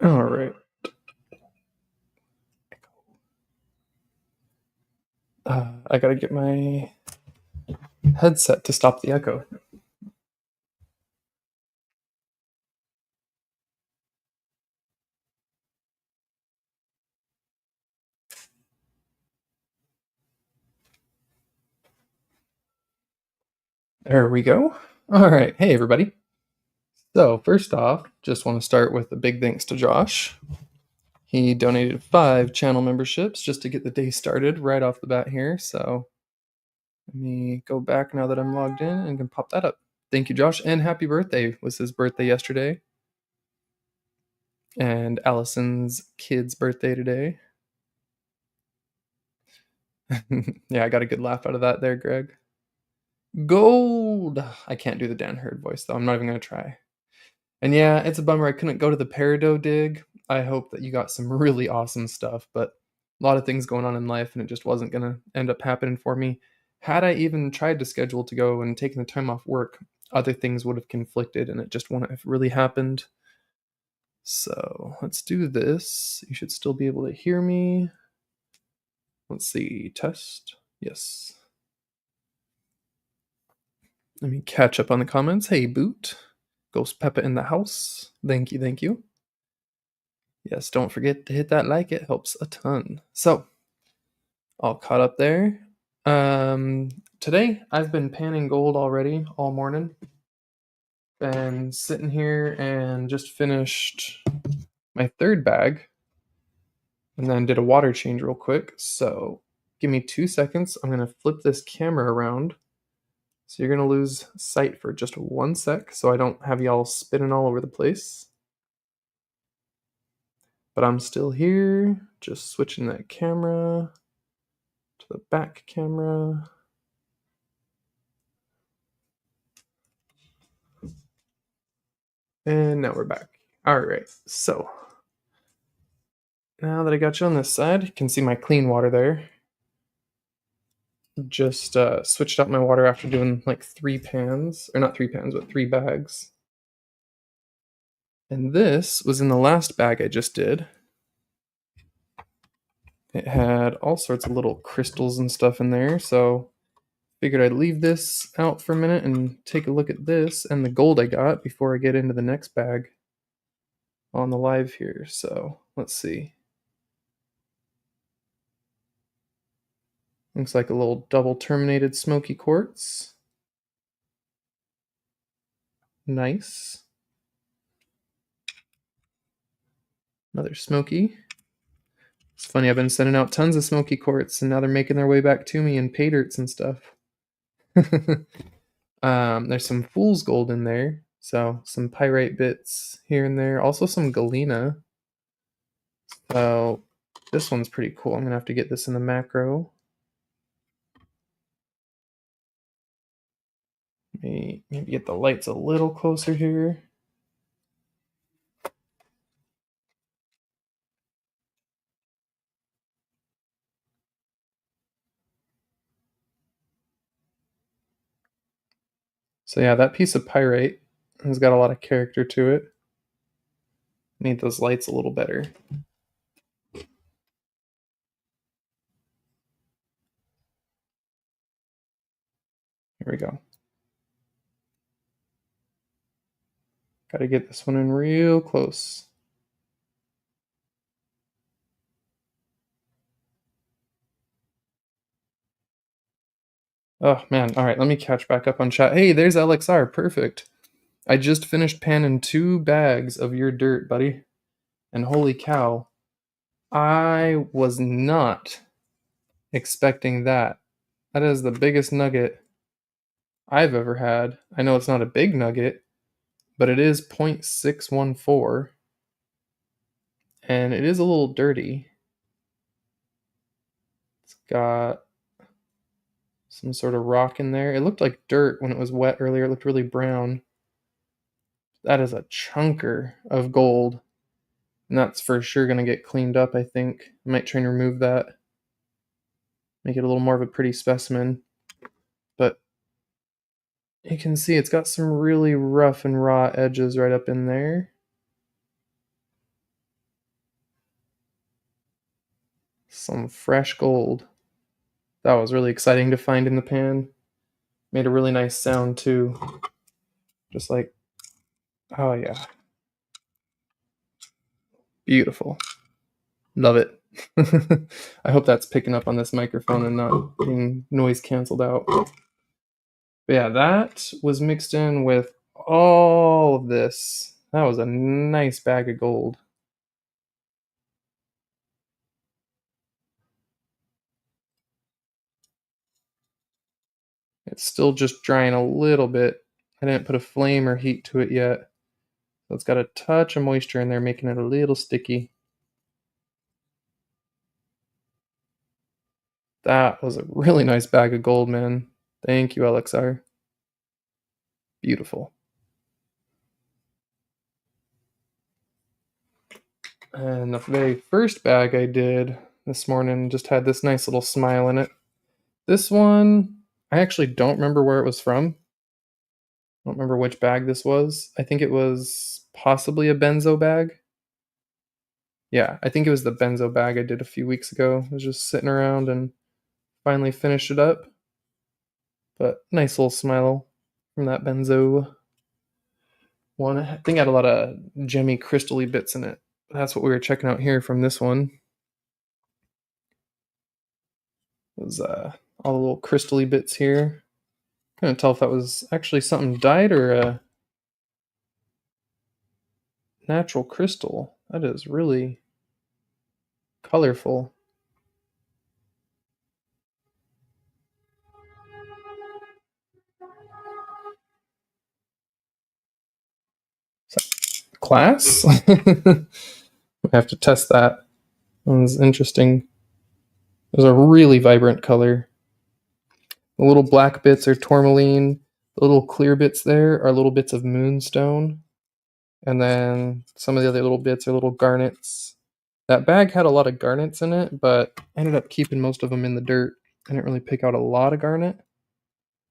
All right. I gotta get my headset to stop the echo. There we go. All right. Hey, everybody. So, first off, just want to start with a big thanks to Josh. He donated 5 channel memberships just to get the day started right off the bat here. So, let me go back now that I'm logged in and can pop that up. Thank you, Josh, and happy birthday. It was his birthday yesterday. And Allison's kid's birthday today. Yeah, I got a good laugh out of that there, Greg. Gold! I can't do the Dan Hurd voice, though. I'm not even going to try. And yeah, it's a bummer I couldn't go to the Peridot dig. I hope that you got some really awesome stuff, but a lot of things going on in life, and it just wasn't going to end up happening for me. Had I even tried to schedule to go and taken the time off work, other things would have conflicted, and it just wouldn't have really happened. So let's do this. You should still be able to hear me. Let's see, test. Yes. Let me catch up on the comments. Hey, Boot. Ghost Peppa in the house. Thank you, thank you. Yes, don't forget to hit that like, it helps a ton. So, all caught up there. Today, I've been panning gold already all morning. Been sitting here and just finished my 3rd bag. And then did a water change real quick. So, give me 2 seconds. I'm going to flip this camera around. So you're going to lose sight for just 1 sec so I don't have y'all spinning all over the place. But I'm still here, just switching that camera to the back camera. And now we're back. All right, so now that I got you on this side, you can see my clean water there. Just switched out my water after doing like 3 pans, or not 3 pans, but 3 bags. And this was in the last bag I just did. It had all sorts of little crystals and stuff in there, so figured I'd leave this out for a minute and take a look at this and the gold I got before I get into the next bag on the live here. So let's see. Looks like a little double terminated smoky quartz. Nice. Another smoky. It's funny, I've been sending out tons of smoky quartz and now they're making their way back to me in pay dirts and stuff. There's some fool's gold in there. So some pyrite bits here and there. Also some galena. So this one's pretty cool. I'm gonna have to get this in the macro. Maybe get the lights a little closer here. So yeah, that piece of pyrite has got a lot of character to it. Need those lights a little better. Here we go. Gotta get this one in real close. Oh man, alright, let me catch back up on chat. Hey, there's LXR, perfect. I just finished panning 2 bags of your dirt, buddy. And holy cow, I was not expecting that. That is the biggest nugget I've ever had. I know it's not a big nugget, but it is 0.614. And it is a little dirty. It's got some sort of rock in there. It looked like dirt when it was wet earlier. It looked really brown. That is a chunker of gold. And that's for sure going to get cleaned up, I think. I might try and remove that. Make it a little more of a pretty specimen. But you can see it's got some really rough and raw edges right up in there. Some fresh gold. That was really exciting to find in the pan. Made a really nice sound too. Just like, oh yeah. Beautiful. Love it. I hope that's picking up on this microphone and not being noise canceled out. But yeah, that was mixed in with all of this. That was a nice bag of gold. It's still just drying a little bit. I didn't put a flame or heat to it yet. So it's got a touch of moisture in there, making it a little sticky. That was a really nice bag of gold, man. Thank you, LXR. Beautiful. And the very first bag I did this morning just had this nice little smile in it. This one, I actually don't remember where it was from. I don't remember which bag this was. I think it was possibly a benzo bag. Yeah, I think it was the benzo bag I did a few weeks ago. I was just sitting around and finally finished it up. But nice little smile from that benzo one. I think it had a lot of gemmy crystally bits in it. That's what we were checking out here from this one. It was all the little crystally bits here. Couldn't tell if that was actually something dyed or a natural crystal. That is really colorful. Class? I have to test that. That was interesting. It was a really vibrant color. The little black bits are tourmaline. The little clear bits there are little bits of moonstone. And then some of the other little bits are little garnets. That bag had a lot of garnets in it, but I ended up keeping most of them in the dirt. I didn't really pick out a lot of garnet.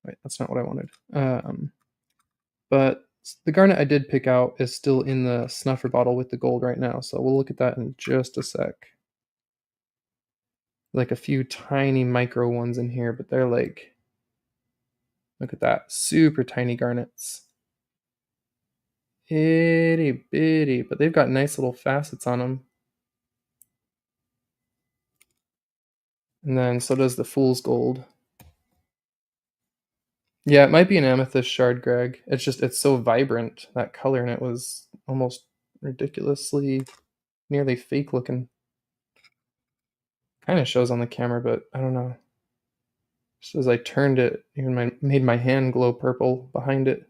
Wait, that's not what I wanted. But the garnet I did pick out is still in the snuffer bottle with the gold right now, so we'll look at that in just a sec. Like a few tiny micro ones in here, but they're like, look at that, super tiny garnets. Itty bitty, but they've got nice little facets on them. And then so does the fool's gold. Yeah, it might be an amethyst shard, Greg. It's so vibrant. That color in it was almost ridiculously nearly fake looking. Kind of shows on the camera, but I don't know. Just as I turned it, even made my hand glow purple behind it.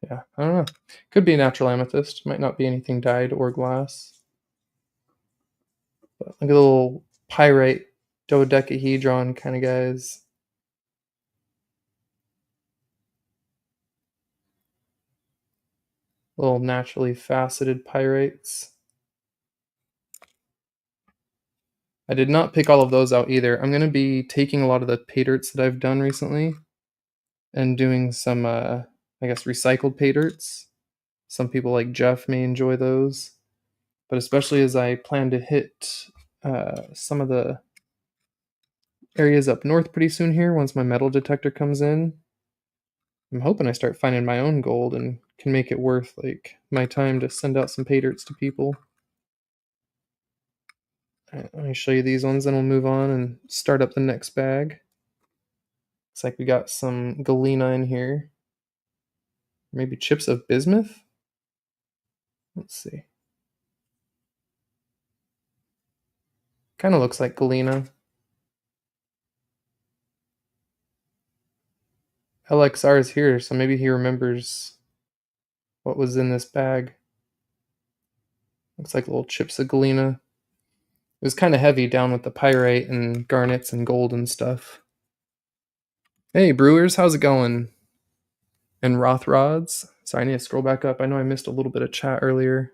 Yeah, I don't know. Could be a natural amethyst. Might not be anything dyed or glass. But look at the little pyrite dodecahedron kind of guys. Little naturally faceted pyrites. I did not pick all of those out either. I'm going to be taking a lot of the pay dirts that I've done recently and doing some, I guess, recycled pay dirts. Some people like Jeff may enjoy those. But especially as I plan to hit some of the areas up north pretty soon here once my metal detector comes in. I'm hoping I start finding my own gold and can make it worth like my time to send out some pay dirts to people. Let me show you these ones, then we'll move on and start up the next bag. Looks like we got some galena in here. Maybe chips of bismuth? Let's see. Kind of looks like galena. LXR is here, so maybe he remembers what was in this bag. Looks like little chips of galena. It was kind of heavy down with the pyrite and garnets and gold and stuff. Hey, Brewers, how's it going? And Roth Rods. Sorry, I need to scroll back up. I know I missed a little bit of chat earlier.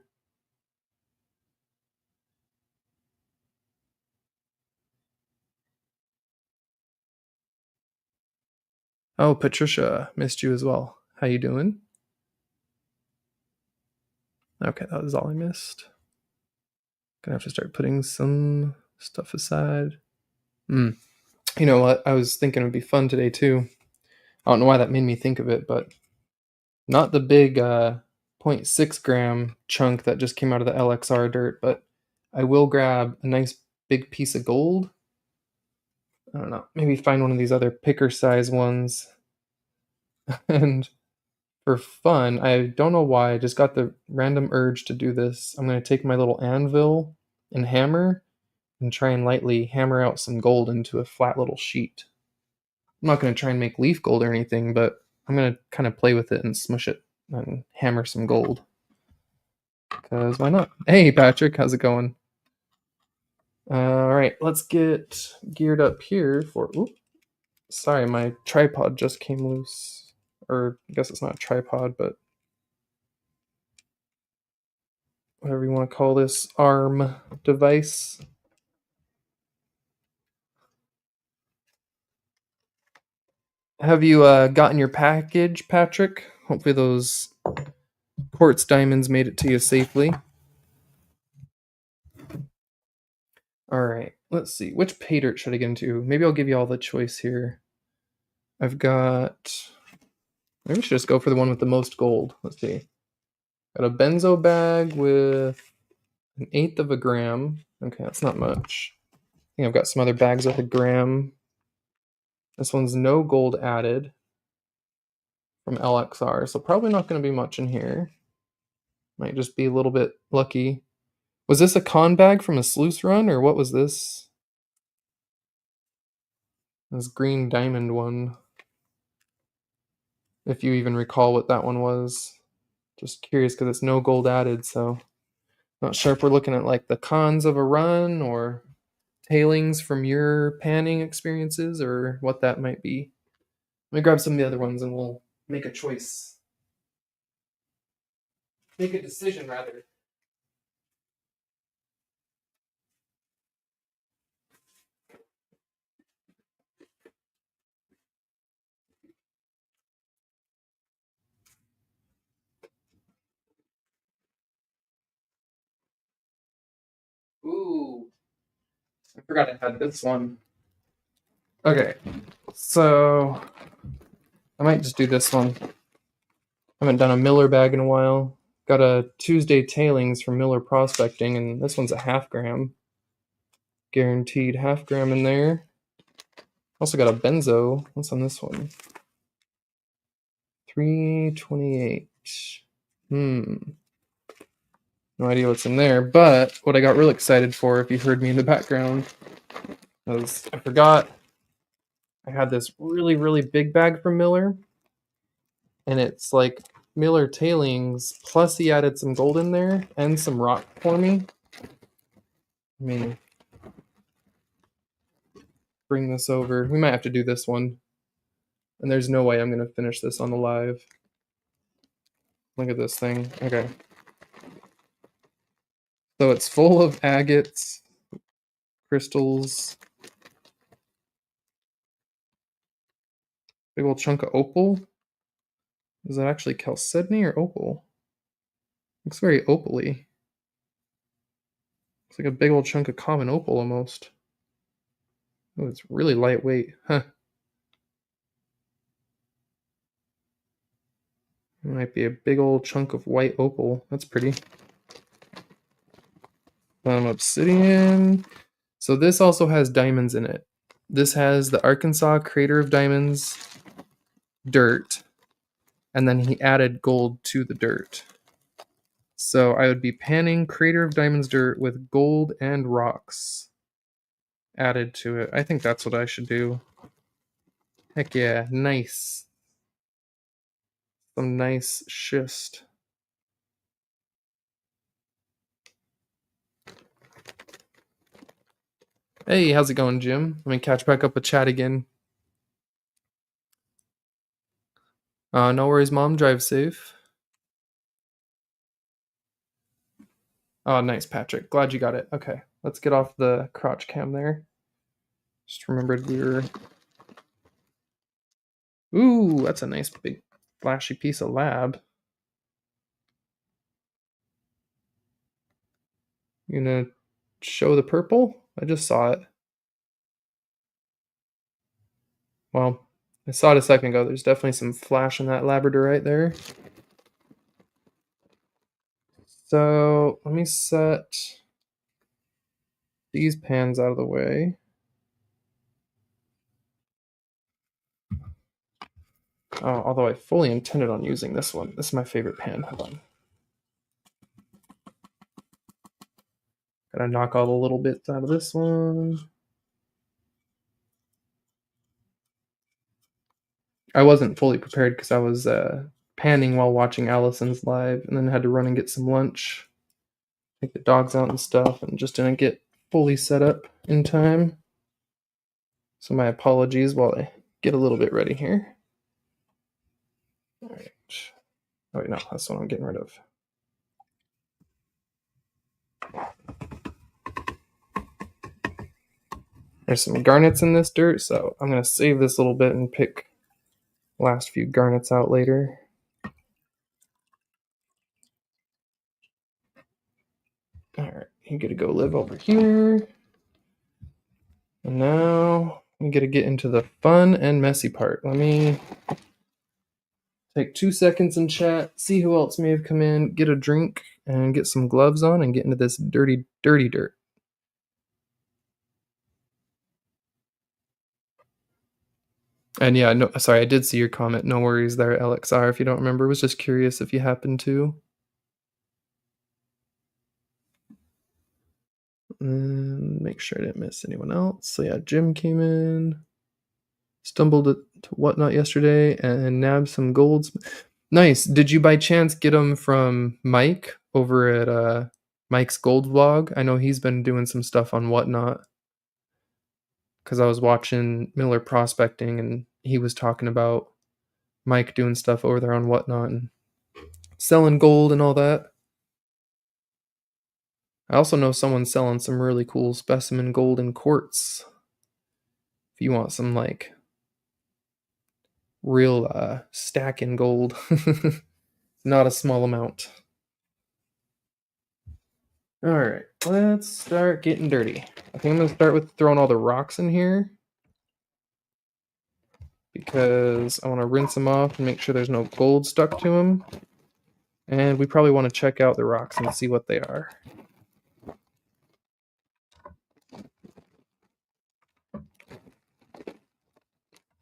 Oh, Patricia, missed you as well. How you doing? Okay, that was all I missed. Gonna have to start putting some stuff aside. Hmm. You know what? I was thinking it would be fun today too. I don't know why that made me think of it, but not the big zero point 0.6 gram chunk that just came out of the LXR dirt, but I will grab a nice big piece of gold. I don't know, maybe find one of these other picker size ones. And for fun, I don't know why, I just got the random urge to do this. I'm going to take my little anvil and hammer and try and lightly hammer out some gold into a flat little sheet. I'm not going to try and make leaf gold or anything, but I'm going to kind of play with it and smush it and hammer some gold. Because why not? Hey, Patrick, how's it going? All right, let's get geared up here for. Oops, sorry, my tripod just came loose. Or I guess it's not a tripod, but whatever you want to call this arm device. Have you gotten your package, Patrick? Hopefully those quartz diamonds made it to you safely. All right, let's see. Which pay dirt should I get into? Maybe I'll give you all the choice here. I've got. Maybe we should just go for the one with the most gold. Let's see. Got a benzo bag with 1/8 of a gram. Okay, that's not much. I think I've got some other bags with a gram. This one's no gold added from LXR, so probably not going to be much in here. Might just be a little bit lucky. Was this a con bag from a sluice run, or what was this? This green diamond one. If you even recall what that one was. Just curious because it's no gold added, so not sure if we're looking at like the cons of a run or tailings from your panning experiences or what that might be. Let me grab some of the other ones and we'll make a choice. Make a decision, rather. Ooh, I forgot I had this one. Okay, so I might just do this one. I haven't done a Miller bag in a while. Got a Tuesday tailings from Miller Prospecting, and this one's a 1/2 gram. Guaranteed 1/2 gram in there. Also got a benzo. What's on this one? 328. No idea what's in there, but what I got real excited for, if you heard me in the background, was I forgot I had this really, really big bag from Miller, and it's like Miller tailings, plus he added some gold in there and some rock for me. I mean, bring this over. We might have to do this one. And there's no way I'm going to finish this on the live. Look at this thing. Okay. So it's full of agates, crystals, big old chunk of opal. Is that actually chalcedony or opal? Looks very opal-y. It's like a big old chunk of common opal almost. Oh, it's really lightweight. Huh. It might be a big old chunk of white opal. That's pretty. Obsidian. So this also has diamonds in it. This has the Arkansas Crater of Diamonds dirt, and then he added gold to the dirt. So I would be panning Crater of Diamonds dirt with gold and rocks added to it. I think that's what I should do. Heck yeah, nice. Some nice schist. Hey, how's it going, Jim? Let me catch back up with chat again. No worries, Mom. Drive safe. Oh, nice, Patrick. Glad you got it. Okay, let's get off the crotch cam there. Just remembered we were Ooh, that's a nice big flashy piece of lab. You gonna show the purple? I just saw it. Well, I saw it a second ago. There's definitely some flash in that Labradorite there. So let me set these pans out of the way. Although I fully intended on using this one. This is my favorite pan. Hold on. Gotta knock all the little bits out of this one. I wasn't fully prepared because I was panning while watching Allison's live, and then had to run and get some lunch, take the dogs out and stuff, and just didn't get fully set up in time. So my apologies while I get a little bit ready here. All right. Oh wait, no, that's what I'm getting rid of. There's some garnets in this dirt, so I'm gonna save this little bit and pick last few garnets out later. Alright, you get to go live over here. And now we get to get into the fun and messy part. Let me take 2 seconds and chat, see who else may have come in, get a drink, and get some gloves on and get into this dirty, dirty dirt. And yeah, no, sorry, I did see your comment. No worries there, LXR. If you don't remember, was just curious if you happened to. And make sure I didn't miss anyone else. So yeah, Jim came in, stumbled to Whatnot yesterday, and nabbed some golds. Nice. Did you by chance get them from Mike over at Mike's Gold Vlog? I know he's been doing some stuff on Whatnot. Because I was watching Miller Prospecting, and he was talking about Mike doing stuff over there on Whatnot and selling gold and all that. I also know someone selling some really cool specimen gold in quartz. If you want some like real stack in gold, not a small amount. All right, let's start getting dirty. I think I'm gonna start with throwing all the rocks in here because I want to rinse them off and make sure there's no gold stuck to them. And we probably want to check out the rocks and see what they are.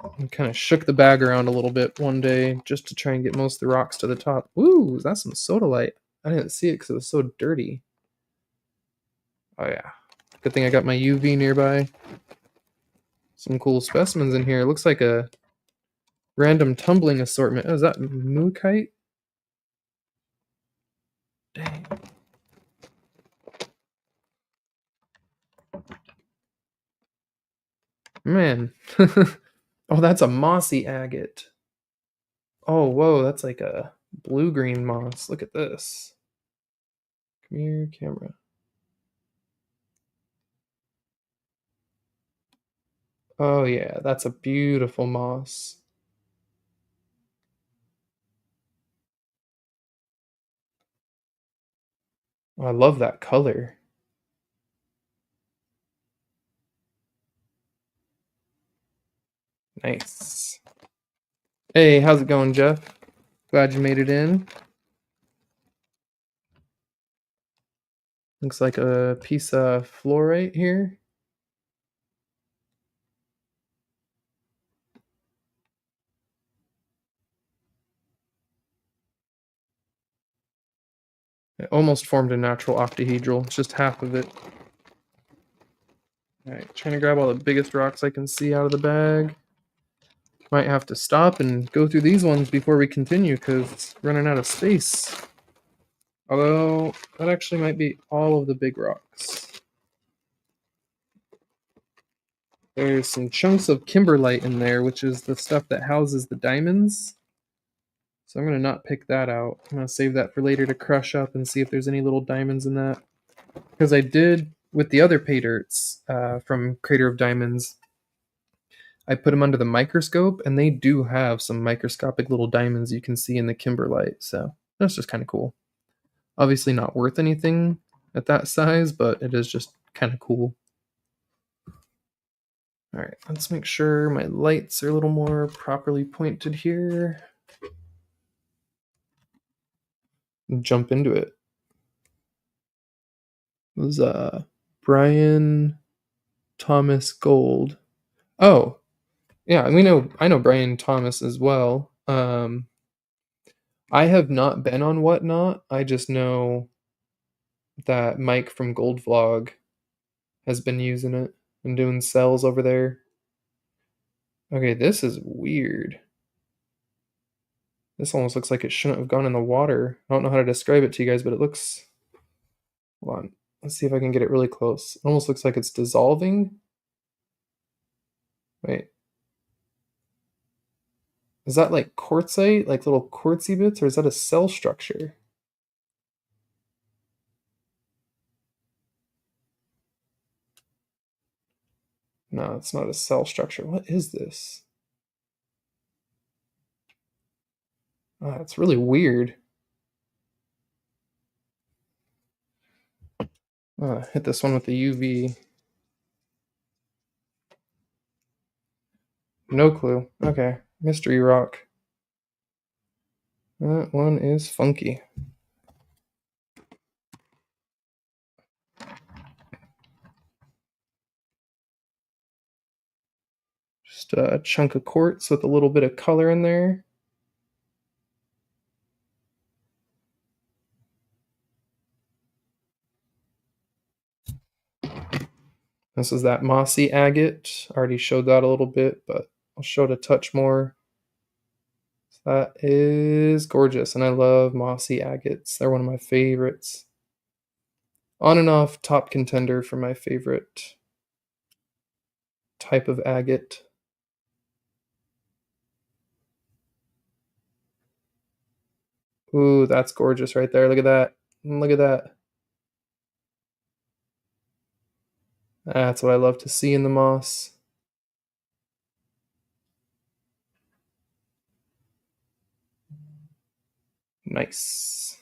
I kind of shook the bag around a little bit one day just to try and get most of the rocks to the top. Ooh, is that some sodalite? I didn't see it because it was so dirty. Oh yeah. Good thing I got my UV nearby. Some cool specimens in here. It looks like a random tumbling assortment. Oh, is that Mookite? Dang. Man. Oh, that's a mossy agate. Oh, whoa, that's like a blue-green moss. Look at this. Come here, camera. Oh yeah, that's a beautiful moss. Oh, I love that color. Nice. Hey, how's it going, Jeff? Glad you made it in. Looks like a piece of fluorite here. It almost formed a natural octahedral. It's just half of it. Alright, trying to grab all the biggest rocks I can see out of the bag. Might have to stop and go through these ones before we continue because it's running out of space. Although, that actually might be all of the big rocks. There's some chunks of kimberlite in there, which is the stuff that houses the diamonds. So I'm going to not pick that out. I'm going to save that for later to crush up and see if there's any little diamonds in that. Because I did, with the other pay dirts from Crater of Diamonds, I put them under the microscope, and they do have some microscopic little diamonds you can see in the kimberlite, so that's just kinda cool. Obviously not worth anything at that size, but it is just kinda cool. Alright, let's make sure my lights are a little more properly pointed here. Jump into it. It was, Brian Thomas Gold. Oh, yeah, I know Brian Thomas as well. I have not been on Whatnot. I just know that Mike from Gold Vlog has been using it and doing sells over there. Okay, this is weird. This almost looks like it shouldn't have gone in the water. I don't know how to describe it to you guys, but it looks. Hold on. Let's see if I can get it really close. It almost looks like it's dissolving. Wait. Is that like quartzite, like little quartzy bits, or is that a cell structure? No, it's not a cell structure. What is this? It's really weird. Hit this one with the UV. No clue. Okay. Mystery rock. That one is funky. Just a chunk of quartz with a little bit of color in there. This is that mossy agate. I already showed that a little bit, but I'll show it a touch more. That is gorgeous, and I love mossy agates. They're one of my favorites. On and off top contender for my favorite type of agate. Ooh, that's gorgeous right there. Look at that. Look at that. That's what I love to see in the moss. Nice.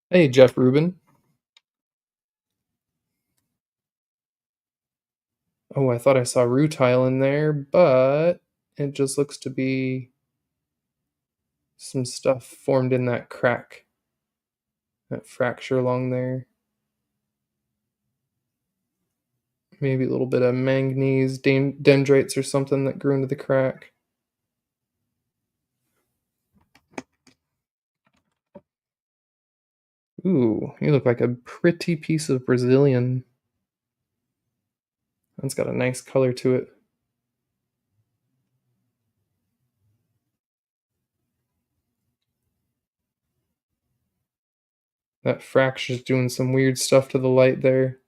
Hey, Jeff Rubin. Oh, I thought I saw rutile in there, but it just looks to be some stuff formed in that crack, that fracture along there. Maybe a little bit of manganese dendrites or something that grew into the crack. Ooh, you look like a pretty piece of Brazilian. That's got a nice color to it. That fracture's doing some weird stuff to the light there.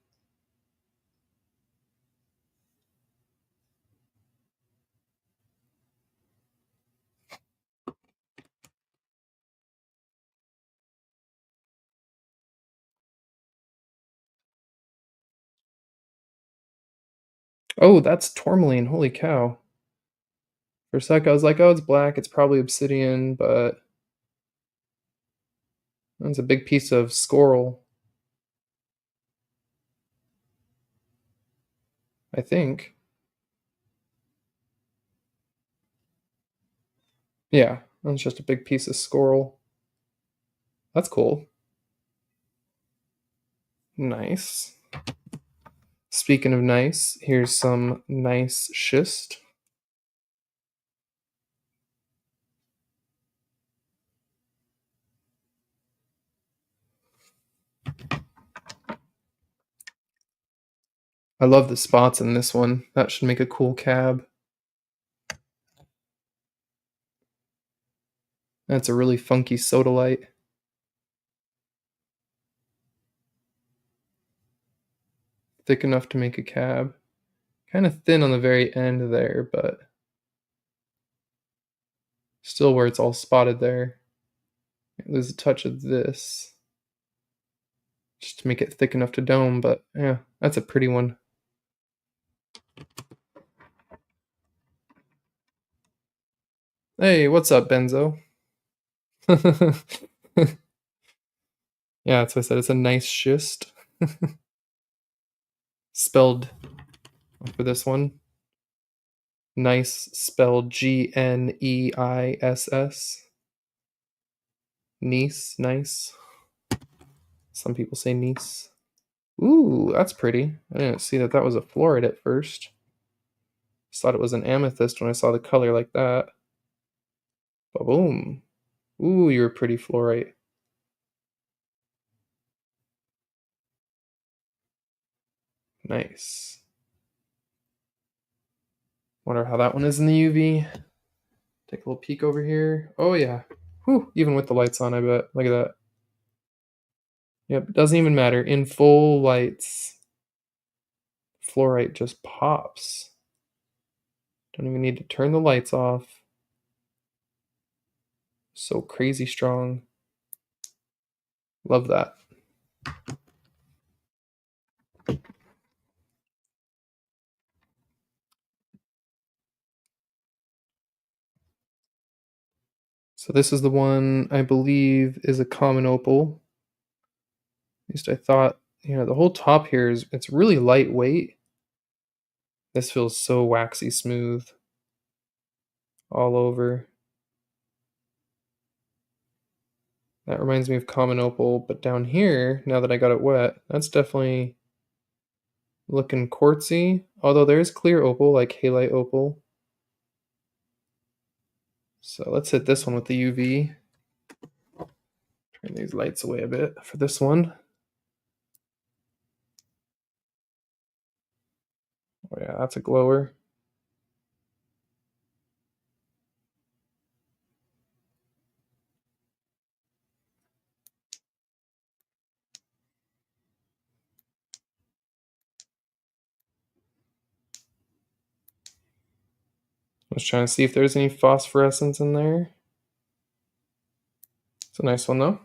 Oh, that's tourmaline. Holy cow. For a sec, I was like, oh, it's black. It's probably obsidian, but that's a big piece of scoral, I think. Yeah, that's just a big piece of scoral. That's cool. Nice. Speaking of nice, here's some nice schist. I love the spots in this one. That should make a cool cab. That's a really funky sodalite. Thick enough to make a cab. Kind of thin on the very end there, but still where it's all spotted there. There's a touch of this just to make it thick enough to dome, but yeah, that's a pretty one. Hey, what's up, Benzo? Yeah, that's what I said. It's a nice schist. Spelled for this one. Nice spelled Gneis. Nice, nice. Some people say niece. Ooh, that's pretty. I didn't see that was a fluorite at first. Just thought it was an amethyst when I saw the color like that. Ba-boom. Ooh, you're a pretty fluorite. Nice. Wonder how that one is in the UV. Take a little peek over here. Oh yeah. Whew, even with the lights on, I bet. Look at that. Yep, doesn't even matter. In full lights, fluorite just pops. Don't even need to turn the lights off. So crazy strong. Love that. So this is the one I believe is a common opal. At least I thought, the whole top here it's really lightweight. This feels so waxy smooth all over. That reminds me of common opal, but down here, now that I got it wet, that's definitely looking quartzy. Although there is clear opal, like halite opal. So let's hit this one with the UV. Turn these lights away a bit for this one. Oh yeah, that's a glower. I was trying to see if there's any phosphorescence in there. It's a nice one though.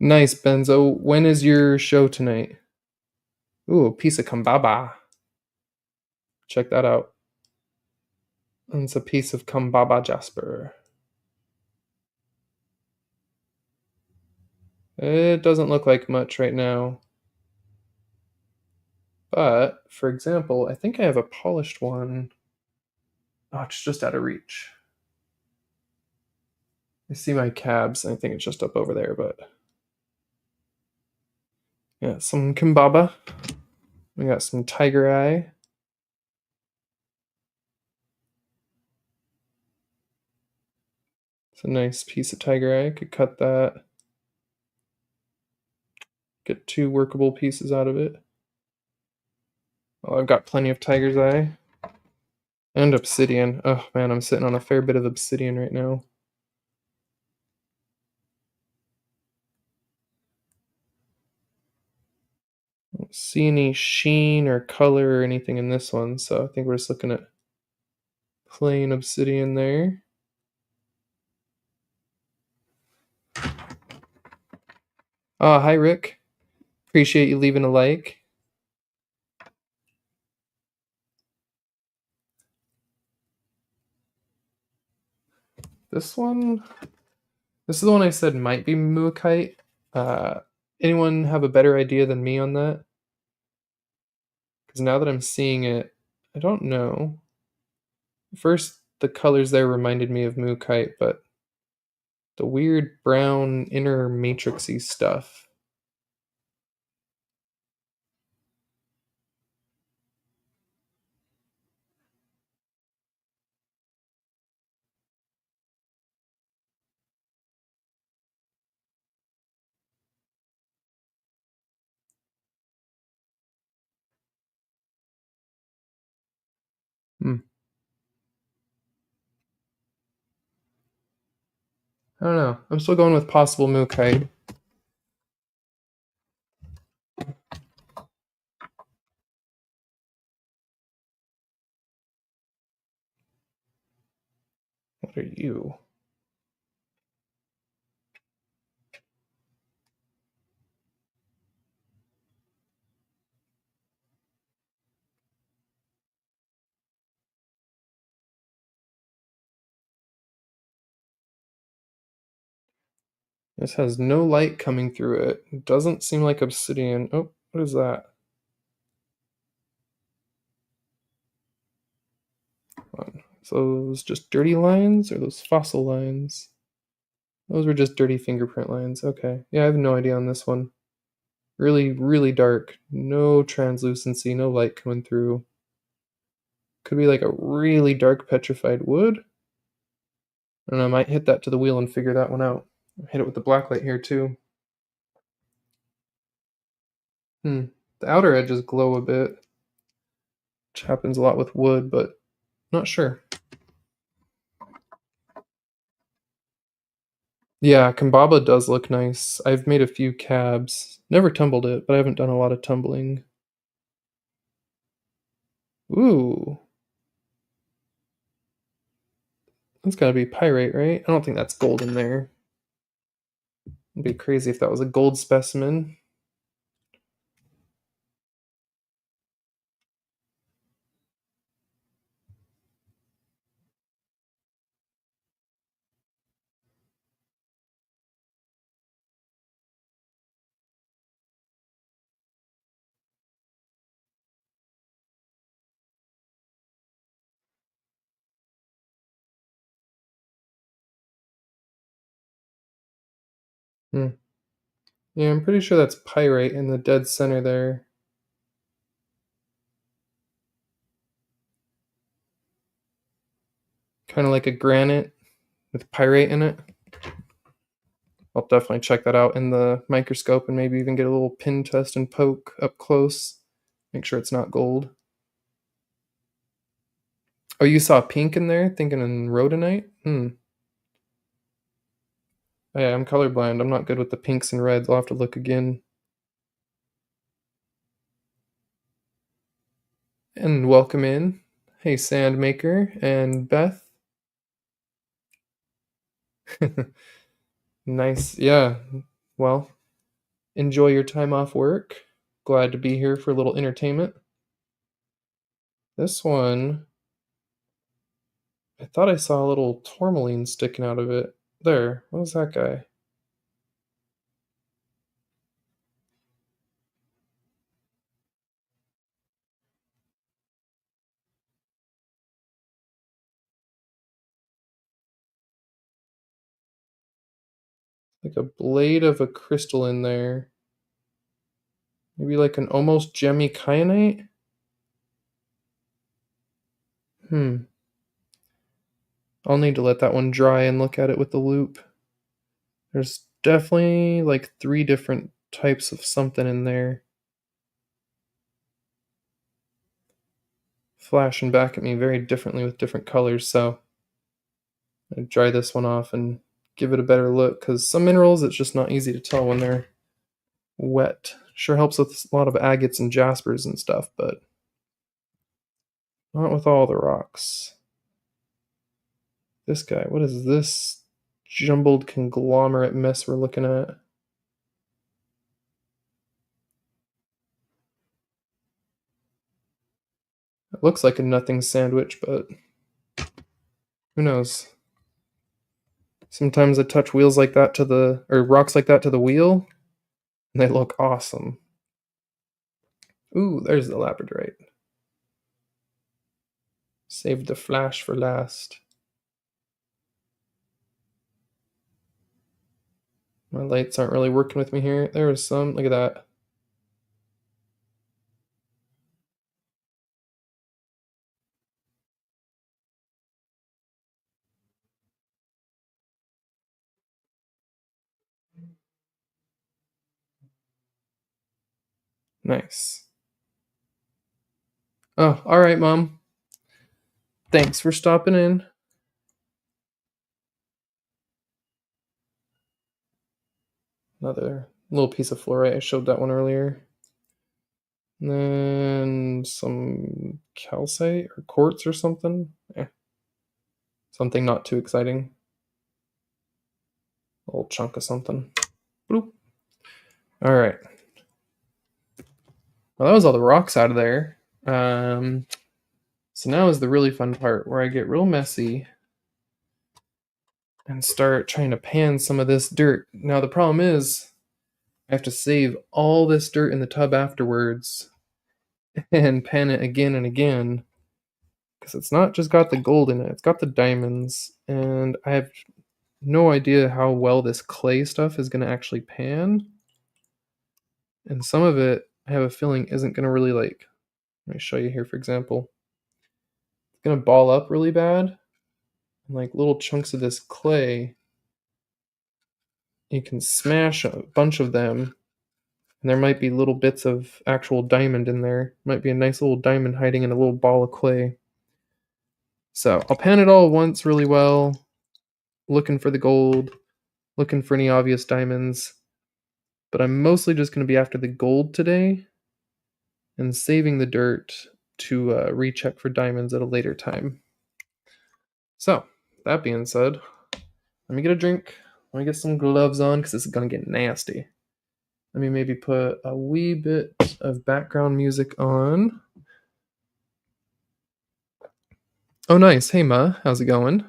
Nice, Benzo. When is your show tonight? Ooh, a piece of Kambaba. Check that out. And it's a piece of Kambaba Jasper. It doesn't look like much right now. But, for example, I think I have a polished one. Oh, it's just out of reach. I see my cabs. I think it's just up over there, but yeah, some Kimbaba. We got some Tiger Eye. It's a nice piece of Tiger Eye. Could cut that. Get 2 workable pieces out of it. Well, I've got plenty of Tiger's Eye. And obsidian. Oh man, I'm sitting on a fair bit of obsidian right now. I don't see any sheen or color or anything in this one, so I think we're just looking at plain obsidian there. Oh, hi Rick. Appreciate you leaving a like. This one, this is the one I said might be Muakite. Uh, Anyone have a better idea than me on that? Because now that I'm seeing it, I don't know. First, the colors there reminded me of Muakite, but the weird brown inner matrixy stuff. Hmm. I don't know. I'm still going with possible Muakite. What are you? This has no light coming through it. It doesn't seem like obsidian. Oh, what is that? So those just dirty lines or those fossil lines? Those were just dirty fingerprint lines. Okay. Yeah, I have no idea on this one. Really, really dark. No translucency, no light coming through. Could be like a really dark petrified wood. And I might hit that to the wheel and figure that one out. Hit it with the blacklight here too. The outer edges glow a bit, which happens a lot with wood, but not sure. Yeah, Kambaba does look nice. I've made a few cabs. Never tumbled it, but I haven't done a lot of tumbling. Ooh. That's gotta be pyrite, right? I don't think that's gold in there. It'd be crazy if that was a gold specimen. Hmm. Yeah, I'm pretty sure that's pyrite in the dead center there. Kind of like a granite with pyrite in it. I'll definitely check that out in the microscope and maybe even get a little pin test and poke up close. Make sure it's not gold. Oh, you saw pink in there? Thinking in rhodonite? Oh, yeah, I'm colorblind. I'm not good with the pinks and reds. I'll have to look again. And welcome in. Hey, Sandmaker and Beth. Nice. Yeah. Well, enjoy your time off work. Glad to be here for a little entertainment. This one, I thought I saw a little tourmaline sticking out of it. There. What was that guy? Like a blade of a crystal in there. Maybe like an almost gemmy kyanite? Hmm. I'll need to let that one dry and look at it with the loupe. There's definitely like three different types of something in there. Flashing back at me very differently with different colors, so I dry this one off and give it a better look because some minerals it's just not easy to tell when they're wet. Sure helps with a lot of agates and jaspers and stuff, but not with all the rocks. This guy, what is this jumbled conglomerate mess we're looking at? It looks like a nothing sandwich, but who knows? Sometimes I touch wheels like that to the, or rocks like that to the wheel, and they look awesome. Ooh, there's the labradorite. Saved the flash for last. My lights aren't really working with me here. There was some. Look at that. Nice. Oh, all right, Mom. Thanks for stopping in. Another little piece of fluorite. I showed that one earlier. And then some calcite or quartz or something. Something not too exciting. A little chunk of something. Bloop. All right. Well, that was all the rocks out of there. So now is the really fun part where I get real messy and start trying to pan some of this dirt. Now, the problem is I have to save all this dirt in the tub afterwards and pan it again and again because it's not just got the gold in it, it's got the diamonds. And I have no idea how well this clay stuff is going to actually pan. And some of it, I have a feeling, isn't going to really like. Let me show you here, for example. It's going to ball up really bad. And like little chunks of this clay, you can smash a bunch of them. And there might be little bits of actual diamond in there. Might be a nice little diamond hiding in a little ball of clay. So I'll pan it all once really well, looking for the gold, looking for any obvious diamonds. But I'm mostly just going to be after the gold today and saving the dirt to recheck for diamonds at a later time. So, that being said, let me get a drink. Let me get some gloves on because this is going to get nasty. Let me maybe put a wee bit of background music on. Oh, nice. Hey, Ma. How's it going?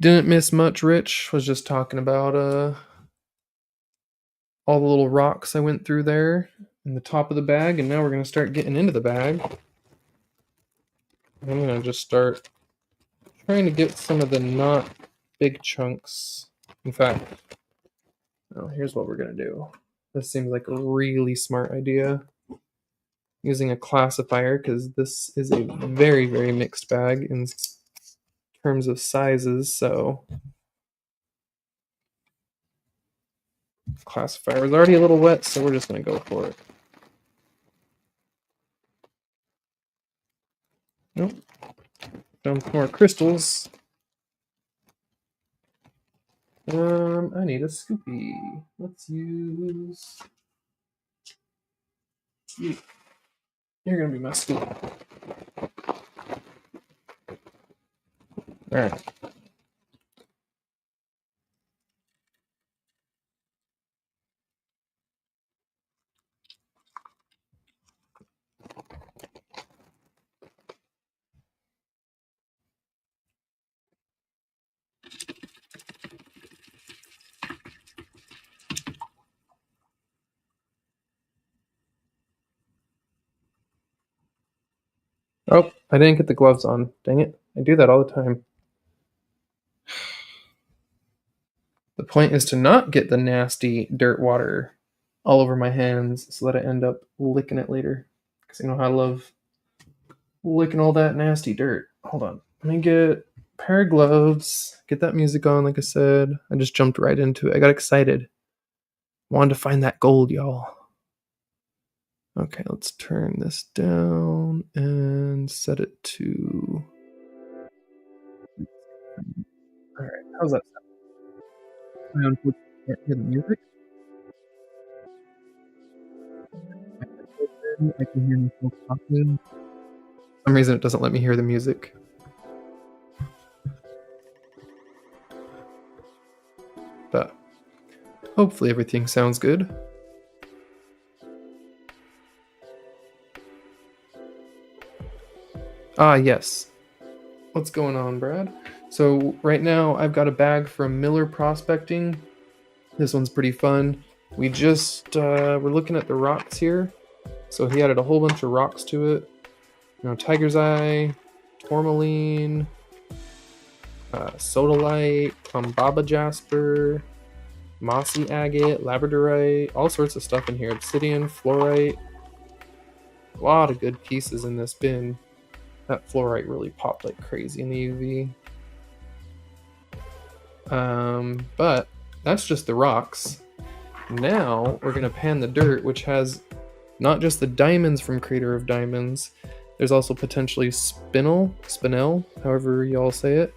Didn't miss much, Rich. Was just talking about all the little rocks I went through there in the top of the bag, and now we're going to start getting into the bag. I'm going to just start trying to get some of the not big chunks. In fact, here's what we're going to do. This seems like a really smart idea. Using a classifier, because this is a very, very mixed bag in terms of sizes, so classifier is already a little wet, so we're just going to go for it. Nope. Found more crystals. I need a scoopy. Let's use you. You're gonna be my scoop. All right. Oh, I didn't get the gloves on. Dang it. I do that all the time. The point is to not get the nasty dirt water all over my hands so that I end up licking it later. Because you know how I love licking all that nasty dirt. Hold on. Let me get a pair of gloves. Get that music on, like I said. I just jumped right into it. I got excited. Wanted to find that gold, y'all. Okay, let's turn this down and set it to. All right, how's that sound? I unfortunately can't hear the music. I can hear myself talking. For some reason, it doesn't let me hear the music. But hopefully, everything sounds good. Ah, yes. What's going on, Brad? So, right now, I've got a bag from Miller Prospecting. This one's pretty fun. We just we're looking at the rocks here. So, he added a whole bunch of rocks to it. Tiger's Eye, tourmaline, sodalite, Baba jasper, mossy agate, labradorite, all sorts of stuff in here. Obsidian, fluorite. A lot of good pieces in this bin. That fluorite really popped like crazy in the UV. But that's just the rocks. Now we're gonna pan the dirt, which has not just the diamonds from Crater of Diamonds. There's also potentially spinel, however y'all say it.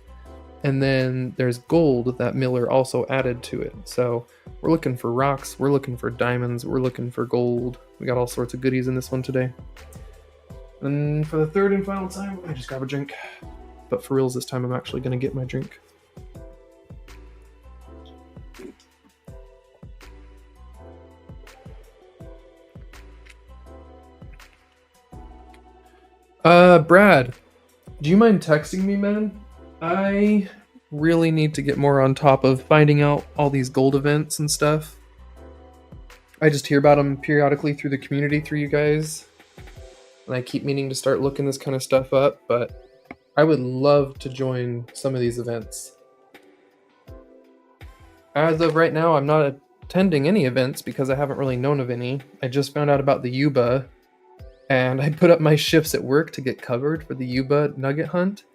And then there's gold that Miller also added to it. So we're looking for rocks, we're looking for diamonds, we're looking for gold. We got all sorts of goodies in this one today. And for the third and final time, I just grab a drink. But for reals this time, I'm actually going to get my drink. Brad, Do you mind texting me, man? I really need to get more on top of finding out all these gold events and stuff. I just hear about them periodically through the community through you guys, and I keep meaning to start looking this kind of stuff up, but I would love to join some of these events. As of right now, I'm not attending any events because I haven't really known of any. I just found out about the Yuba, and I put up my shifts at work to get covered for the Yuba nugget hunt.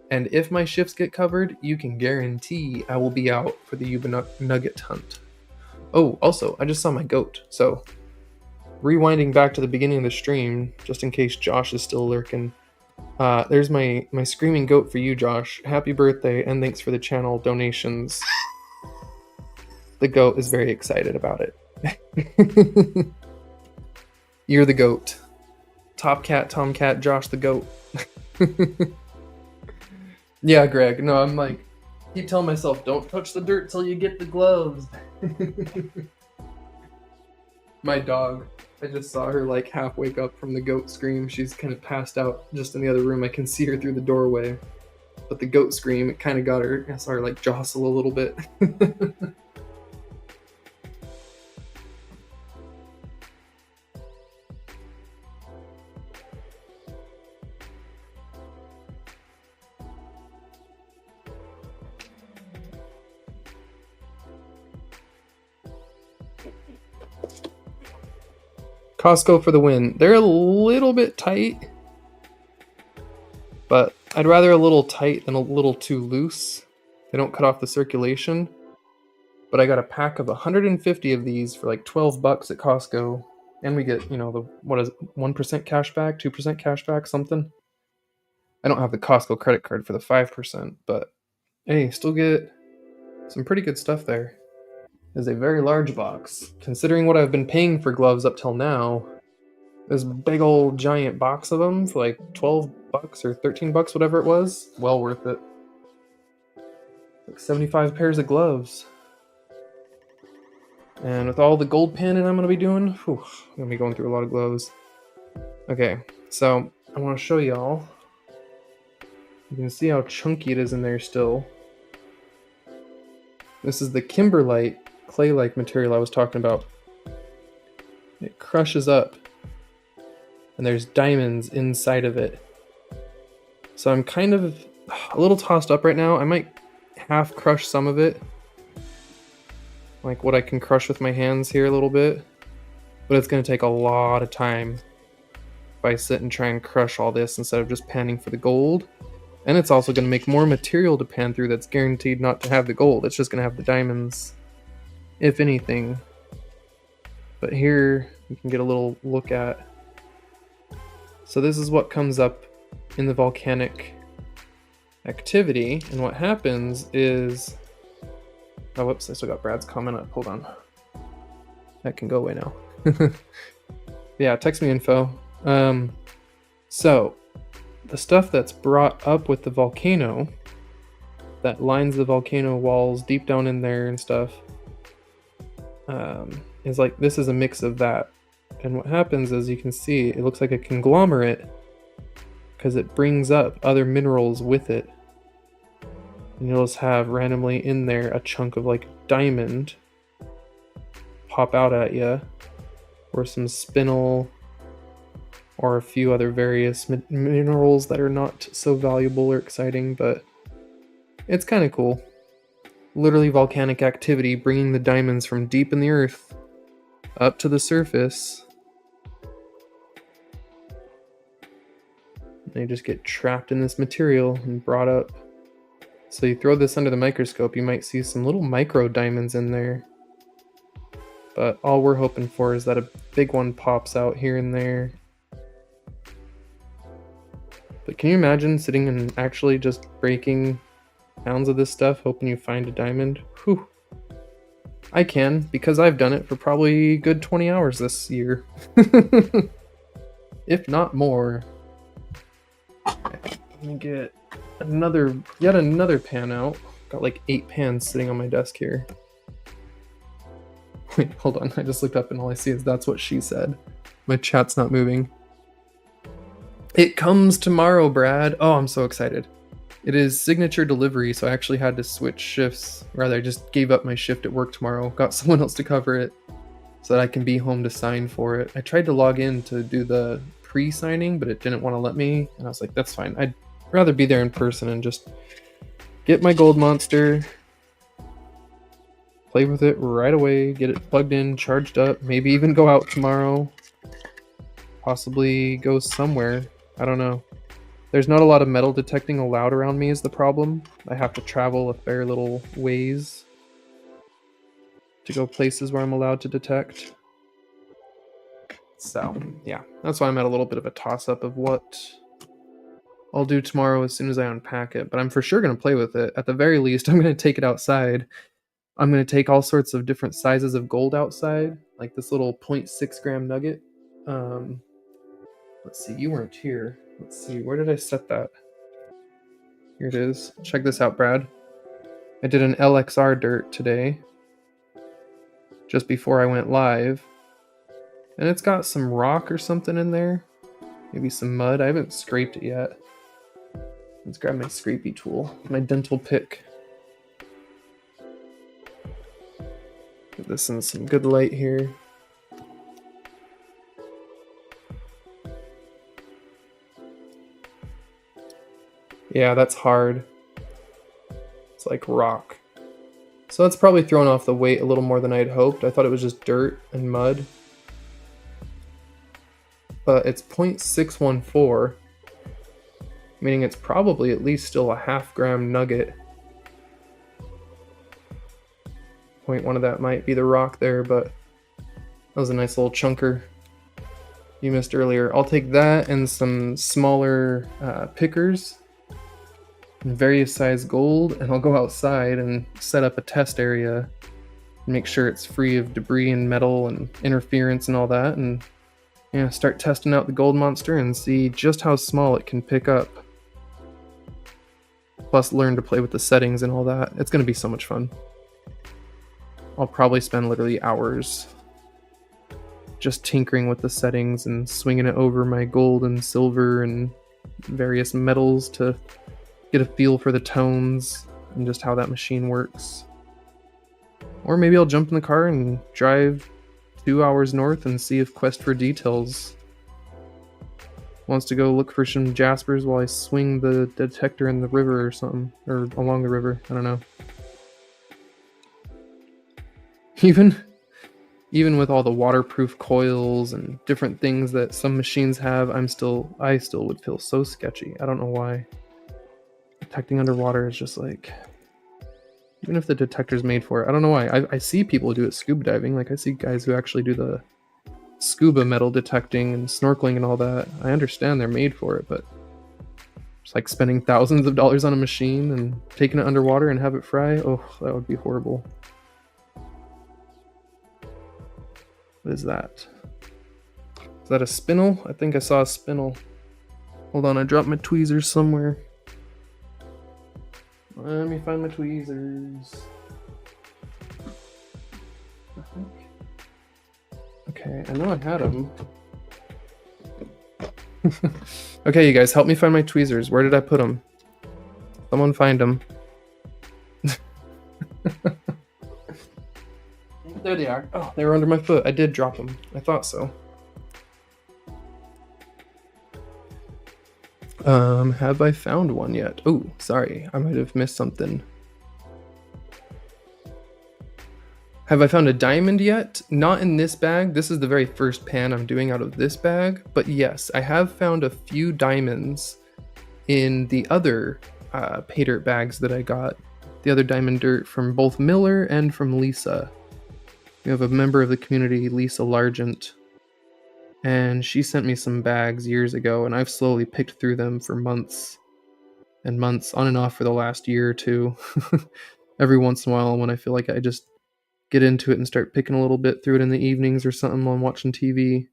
And if my shifts get covered, you can guarantee I will be out for the Yuba nugget hunt. Oh, also, I just saw my goat. So, rewinding back to the beginning of the stream, just in case Josh is still lurking. There's my screaming goat for you, Josh. Happy birthday, and thanks for the channel donations. The goat is very excited about it. You're the goat. Top Cat, Tomcat, Josh the goat. Yeah, Greg. No, I'm like, keep telling myself, don't touch the dirt till you get the gloves. My dog, I just saw her like half wake up from the goat scream. She's kind of passed out just in the other room. I can see her through the doorway. But the goat scream, it kind of got her. I saw her like jostle a little bit. Costco for the win. They're a little bit tight, but I'd rather a little tight than a little too loose. They don't cut off the circulation. But I got a pack of 150 of these for like $12 at Costco, and we get, you know, the what is it, 1% cash back, 2% cash back, something. I don't have the Costco credit card for the 5%, but hey, still get some pretty good stuff there. Is a very large box. Considering what I've been paying for gloves up till now, this big old giant box of them for like $12 or $13, whatever it was, well worth it. Like 75 pairs of gloves. And with all the gold panning I'm going to be doing, I'm going to be going through a lot of gloves. Okay, so I want to show y'all. You can see how chunky it is in there still. This is the Kimberlite clay-like material I was talking about. It crushes up, and there's diamonds inside of it. So I'm kind of a little tossed up right now. I might half crush some of it, like what I can crush with my hands here a little bit, but it's going to take a lot of time if I sit and try and crush all this instead of just panning for the gold. And it's also going to make more material to pan through that's guaranteed not to have the gold. It's just going to have the diamonds, if anything. But here you can get a little look at. So this is what comes up in the volcanic activity, and what happens is, oh whoops, I still got Brad's comment up. Hold on, that can go away now. Yeah, text me info. So the stuff that's brought up with the volcano that lines the volcano walls deep down in there and stuff is like, this is a mix of that. And what happens is, you can see it looks like a conglomerate because it brings up other minerals with it. And you'll just have randomly in there a chunk of like diamond pop out at you, or some spinel, or a few other various minerals that are not so valuable or exciting, but it's kind of cool. Literally volcanic activity bringing the diamonds from deep in the earth up to the surface. They just get trapped in this material and brought up. So you throw this under the microscope, you might see some little micro diamonds in there. But all we're hoping for is that a big one pops out here and there. But can you imagine sitting and actually just breaking pounds of this stuff, hoping you find a diamond? Whew. I can, because I've done it for probably a good 20 hours this year. If not more. Let me get yet another pan out. Got like 8 pans sitting on my desk here. Wait, hold on. I just looked up and all I see is that's what she said. My chat's not moving. It comes tomorrow, Brad. Oh, I'm so excited. It is signature delivery, so I actually had to switch shifts. Rather, I just gave up my shift at work tomorrow, got someone else to cover it so that I can be home to sign for it. I tried to log in to do the pre-signing, but it didn't want to let me, and I was like, that's fine. I'd rather be there in person and just get my gold monster, play with it right away, get it plugged in, charged up, maybe even go out tomorrow, possibly go somewhere. I don't know. There's not a lot of metal detecting allowed around me is the problem. I have to travel a fair little ways to go places where I'm allowed to detect. So, yeah, that's why I'm at a little bit of a toss-up of what I'll do tomorrow as soon as I unpack it. But I'm for sure going to play with it. At the very least, I'm going to take it outside. I'm going to take all sorts of different sizes of gold outside, like this little 0.6 gram nugget. Let's see, you weren't here. Let's see, where did I set that? Here it is. Check this out, Brad. I did an LXR dirt today, just before I went live. And it's got some rock or something in there. Maybe some mud. I haven't scraped it yet. Let's grab my scrapey tool, my dental pick. Get this in some good light here. Yeah, that's hard. It's like rock. So that's probably thrown off the weight a little more than I'd hoped. I thought it was just dirt and mud. But it's 0.614, meaning it's probably at least still a half-gram nugget. 0.1 of that might be the rock there, but that was a nice little chunker you missed earlier. I'll take that and some smaller pickers and various size gold, and I'll go outside and set up a test area and make sure it's free of debris and metal and interference and all that, and yeah, start testing out the gold monster and see just how small it can pick up. Plus learn to play with the settings and all that. It's going to be so much fun. I'll probably spend literally hours just tinkering with the settings and swinging it over my gold and silver and various metals to get a feel for the tones and just how that machine works. Or maybe I'll jump in the car and drive 2 hours north and see if Quest for Details wants to go look for some jaspers while I swing the detector in the river or something, or along the river. I don't know. Even with all the waterproof coils and different things that some machines have, I still would feel so sketchy. I don't know why. Detecting underwater is just like, even if the detector's made for it, I don't know why. I see people do it scuba diving. Like I see guys who actually do the scuba metal detecting and snorkeling and all that. I understand they're made for it, but it's like spending thousands of dollars on a machine and taking it underwater and have it fry. Oh, that would be horrible. What is that? Is that a spinel? I think I saw a spinel. Hold on, I dropped my tweezers somewhere. Let me find my tweezers. Okay, I know I had them. Okay, you guys, help me find my tweezers. Where did I put them? Someone find them. There they are. Oh, they were under my foot. I did drop them. I thought so. Have I found one yet? Oh, sorry. I might have missed something. Have I found a diamond yet? Not in this bag. This is the very first pan I'm doing out of this bag. But yes, I have found a few diamonds in the other pay dirt bags that I got. The other diamond dirt from both Miller and from Lisa. We have a member of the community, Lisa Largent, and she sent me some bags years ago, and I've slowly picked through them for months and months, on and off for the last year or two. Every once in a while when I feel like I just get into it and start picking a little bit through it in the evenings or something while I'm watching TV.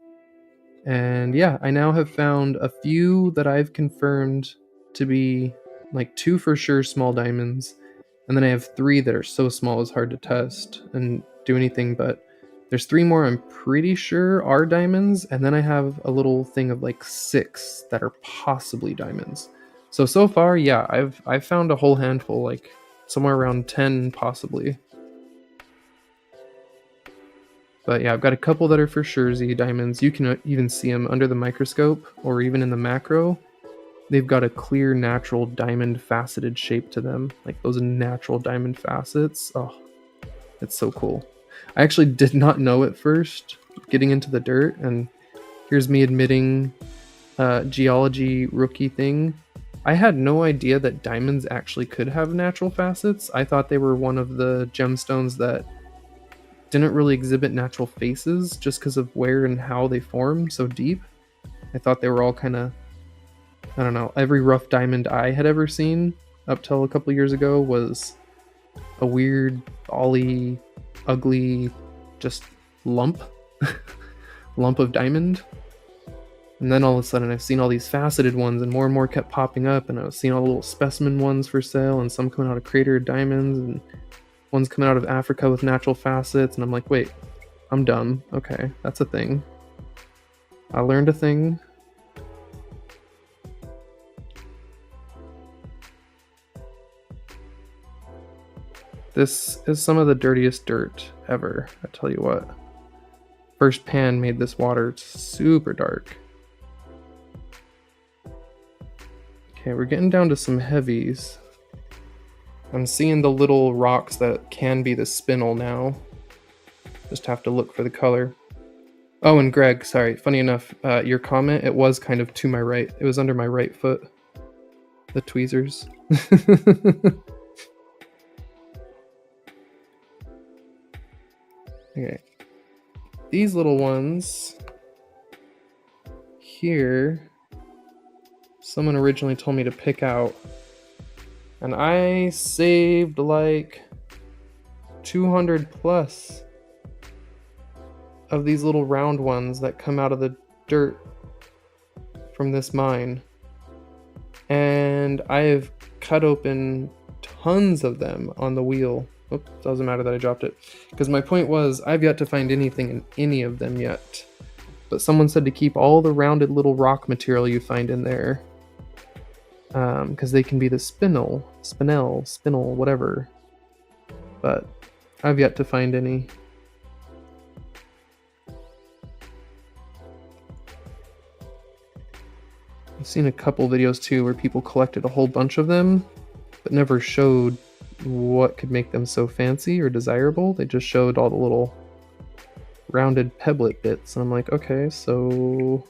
And yeah, I now have found a few that I've confirmed to be like 2 for sure small diamonds, and then I have 3 that are so small it's hard to test and do anything but There's 3 more I'm pretty sure are diamonds, and then I have a little thing of like 6 that are possibly diamonds. So far, yeah, I've found a whole handful, like somewhere around 10 possibly. But yeah, I've got a couple that are for sure Z diamonds. You can even see them under the microscope or even in the macro. They've got a clear, natural diamond faceted shape to them, like those natural diamond facets. Oh, it's so cool. I actually did not know at first getting into the dirt, and here's me admitting geology rookie thing. I had no idea that diamonds actually could have natural facets. I thought they were one of the gemstones that didn't really exhibit natural faces just because of where and how they form so deep. I thought they were all kind of, I don't know, every rough diamond I had ever seen up till a couple years ago was a weird, ollie, ugly, just lump of diamond. And then all of a sudden I've seen all these faceted ones, and more kept popping up, and I was seeing all the little specimen ones for sale, and some coming out of cratered diamonds, and ones coming out of Africa with natural facets, and I'm like, wait, I'm dumb. Okay, that's a thing. I learned a thing. This is some of the dirtiest dirt ever, I tell you what. First pan made this water super dark. Okay, we're getting down to some heavies. I'm seeing the little rocks that can be the spinel now. Just have to look for the color. Oh, and Greg, sorry, funny enough, your comment, it was kind of to my right. It was under my right foot. The tweezers. Okay. These little ones here, someone originally told me to pick out, and I saved like 200 plus of these little round ones that come out of the dirt from this mine. And I have cut open tons of them on the wheel. Oops, doesn't matter that I dropped it. Because my point was, I've yet to find anything in any of them yet. But someone said to keep all the rounded little rock material you find in there. Because they can be the spinel, whatever. But I've yet to find any. I've seen a couple videos too where people collected a whole bunch of them, but never showed what could make them so fancy or desirable. They just showed all the little rounded pebblet bits, and I'm like, okay, so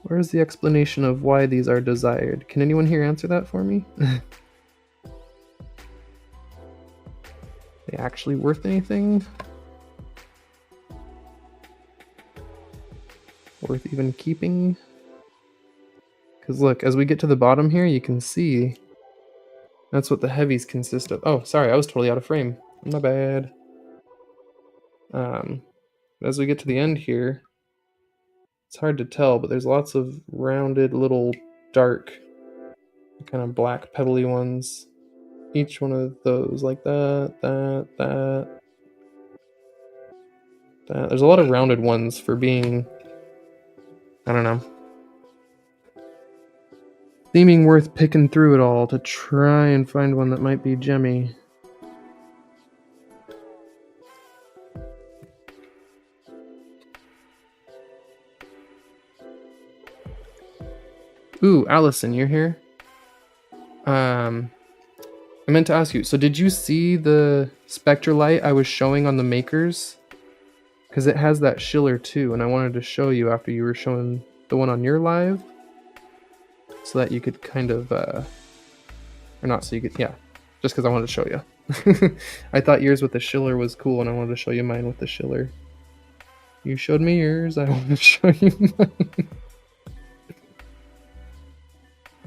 where's the explanation of why these are desired? Can anyone here answer that for me? They actually worth anything? Worth even keeping? Because look, as we get to the bottom here, you can see that's what the heavies consist of. Oh, sorry, I was totally out of frame. My bad. As we get to the end here, it's hard to tell, but there's lots of rounded little dark, kind of black pebbly ones. Each one of those, like that. There's a lot of rounded ones for being, I don't know, seeming worth picking through it all to try and find one that might be gemmy. Ooh, Allison, you're here? I meant to ask you, so did you see the Spectralite I was showing on the Makers? Because it has that Schiller too, and I wanted to show you after you were showing the one on your live, so that you could kind of, or not so you could, yeah, just because I wanted to show you. I thought yours with the Schiller was cool, and I wanted to show you mine with the Schiller. You showed me yours, I want to show you mine.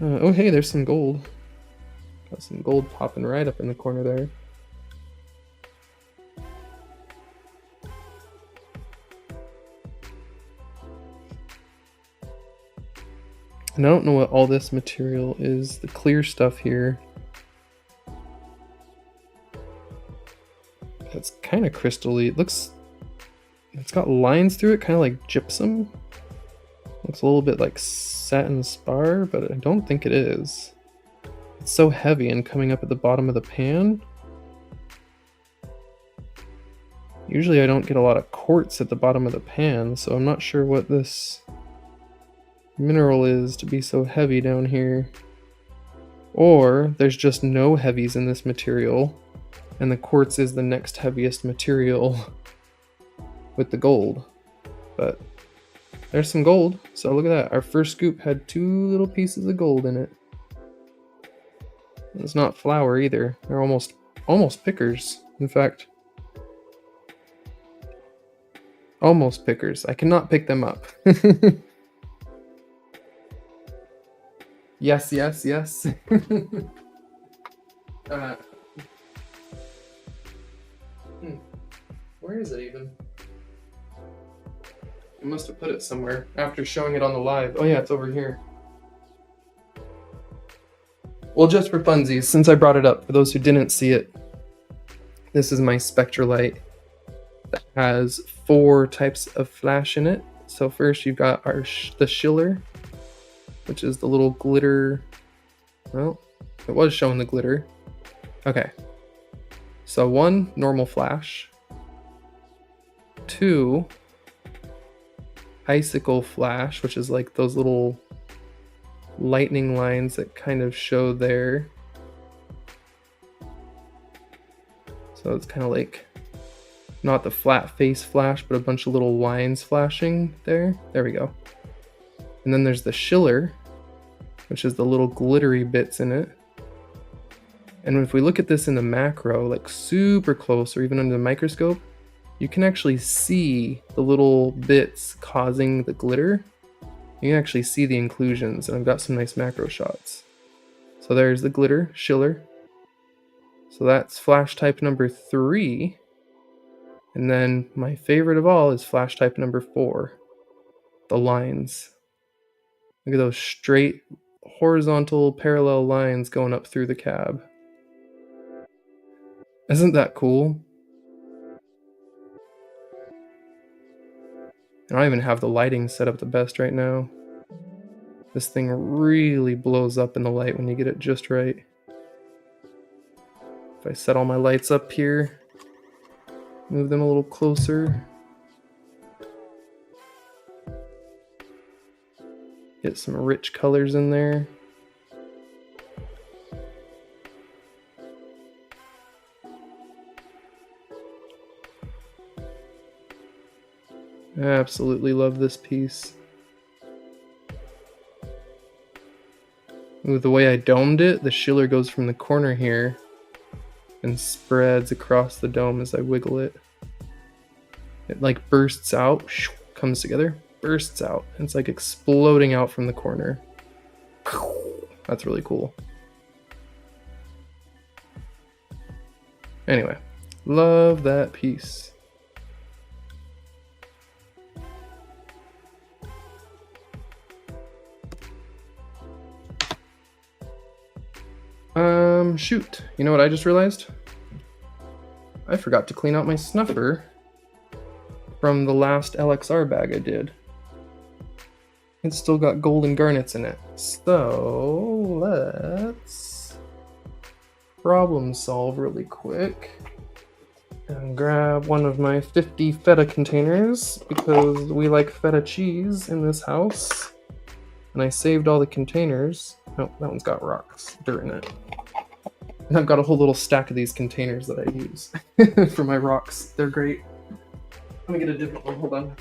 Oh hey, there's some gold. Got some gold popping right up in the corner there. And I don't know what all this material is. The clear stuff here. It's kind of crystally. It looks It's got lines through it, kind of like gypsum. Looks a little bit like satin spar, but I don't think it is. It's so heavy and coming up at the bottom of the pan. Usually I don't get a lot of quartz at the bottom of the pan, so I'm not sure what this mineral is to be so heavy down here. Or there's just no heavies in this material, and the quartz is the next heaviest material with the gold. But there's some gold, so look at that. Our first scoop had 2 little pieces of gold in it. It's not flour either. They're almost pickers. In fact, almost pickers. I cannot pick them up. Yes, yes, yes. Where is it even? I must have put it somewhere after showing it on the live. Oh yeah, it's over here. Well, just for funsies, since I brought it up, for those who didn't see it, this is my Spectralite that has 4 types of flash in it. So first you've got the Schiller, which is the little glitter. Well, it was showing the glitter. Okay. So 1, normal flash. 2, icicle flash, which is like those little lightning lines that kind of show there. So it's kind of like not the flat face flash, but a bunch of little lines flashing there. There we go. And then there's the Schiller, which is the little glittery bits in it. And if we look at this in the macro, like super close or even under the microscope, you can actually see the little bits causing the glitter. You can actually see the inclusions, and I've got some nice macro shots. So there's the glitter, Schiller. So that's flash type number 3. And then my favorite of all is flash type number 4, the lines. Look at those straight, horizontal, parallel lines going up through the cab. Isn't that cool? I don't even have the lighting set up the best right now. This thing really blows up in the light when you get it just right. If I set all my lights up here, move them a little closer, get some rich colors in there. I absolutely love this piece. Ooh, the way I domed it, the Schiller goes from the corner here and spreads across the dome as I wiggle it. It like bursts out, comes together, bursts out. It's like exploding out from the corner. That's really cool. Anyway, love that piece. Shoot. You know what I just realized? I forgot to clean out my snuffer from the last LXR bag I did. It's still got golden garnets in it. So let's problem solve really quick and grab one of my 50 feta containers because we like feta cheese in this house. And I saved all the containers. Oh, that one's got rocks, dirt in it. And I've got a whole little stack of these containers that I use for my rocks. They're great. Let me get a different one, hold on.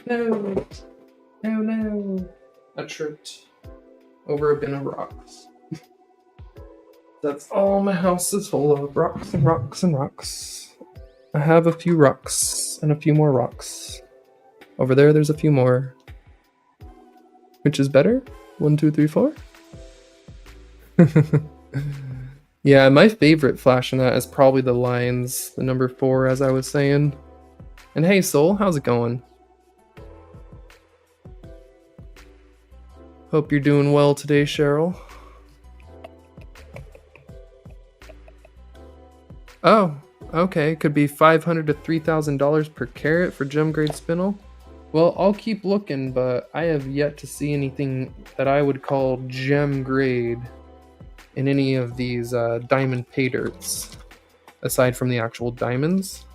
No, no. I tripped over a bin of rocks. That's all my house is full of, rocks and rocks and rocks. I have a few rocks and a few more rocks. Over there's a few more. Which is better? 1, 2, 3, 4? Yeah, my favorite flash in that is probably the lines, the number 4, as I was saying. And hey, Soul, how's it going? Hope you're doing well today, Cheryl. Oh, okay. Could be $500 to $3,000 per carat for gem grade spinel. Well, I'll keep looking, but I have yet to see anything that I would call gem grade in any of these diamond pay dirts, aside from the actual diamonds.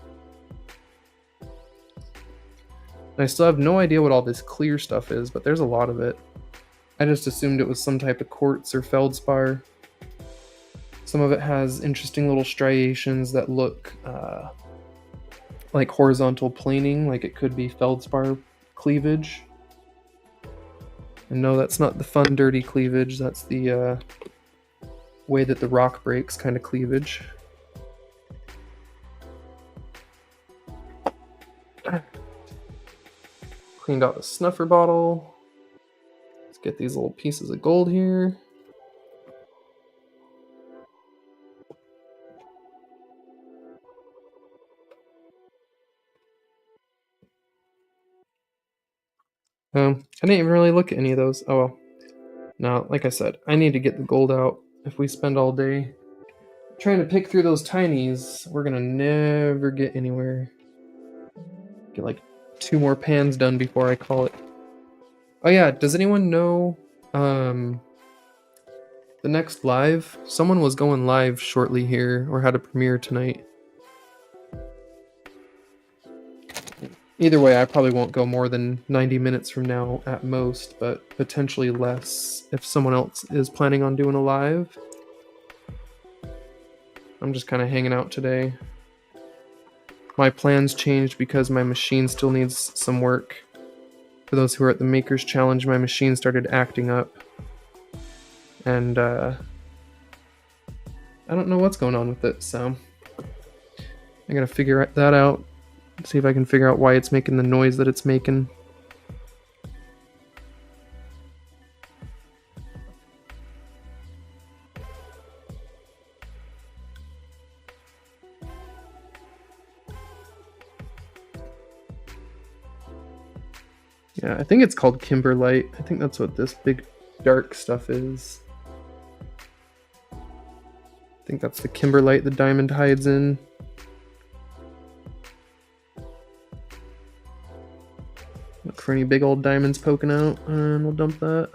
And I still have no idea what all this clear stuff is, but there's a lot of it. I just assumed it was some type of quartz or feldspar. Some of it has interesting little striations that look like horizontal planing, like it could be feldspar cleavage. And no, that's not the fun, dirty cleavage. That's the way that the rock breaks kind of cleavage. Cleaned out the snuffer bottle. Let's get these little pieces of gold here. I didn't even really look at any of those. Oh well. Now, like I said, I need to get the gold out. If we spend all day trying to pick through those tinies, we're gonna never get anywhere. Get like 2 more pans done before I call it. Oh yeah, does anyone know the next live? Someone was going live shortly here, or had a premiere tonight. Either way, I probably won't go more than 90 minutes from now at most, but potentially less if someone else is planning on doing a live. I'm just kind of hanging out today. My plans changed because my machine still needs some work. For those who are at the Makers Challenge, my machine started acting up. And I don't know what's going on with it, so I gotta figure that out. See if I can figure out why it's making the noise that it's making. Yeah, I think it's called Kimberlite. I think that's what this big dark stuff is. I think that's the Kimberlite the diamond hides in. Look for any big old diamonds poking out, and we'll dump that.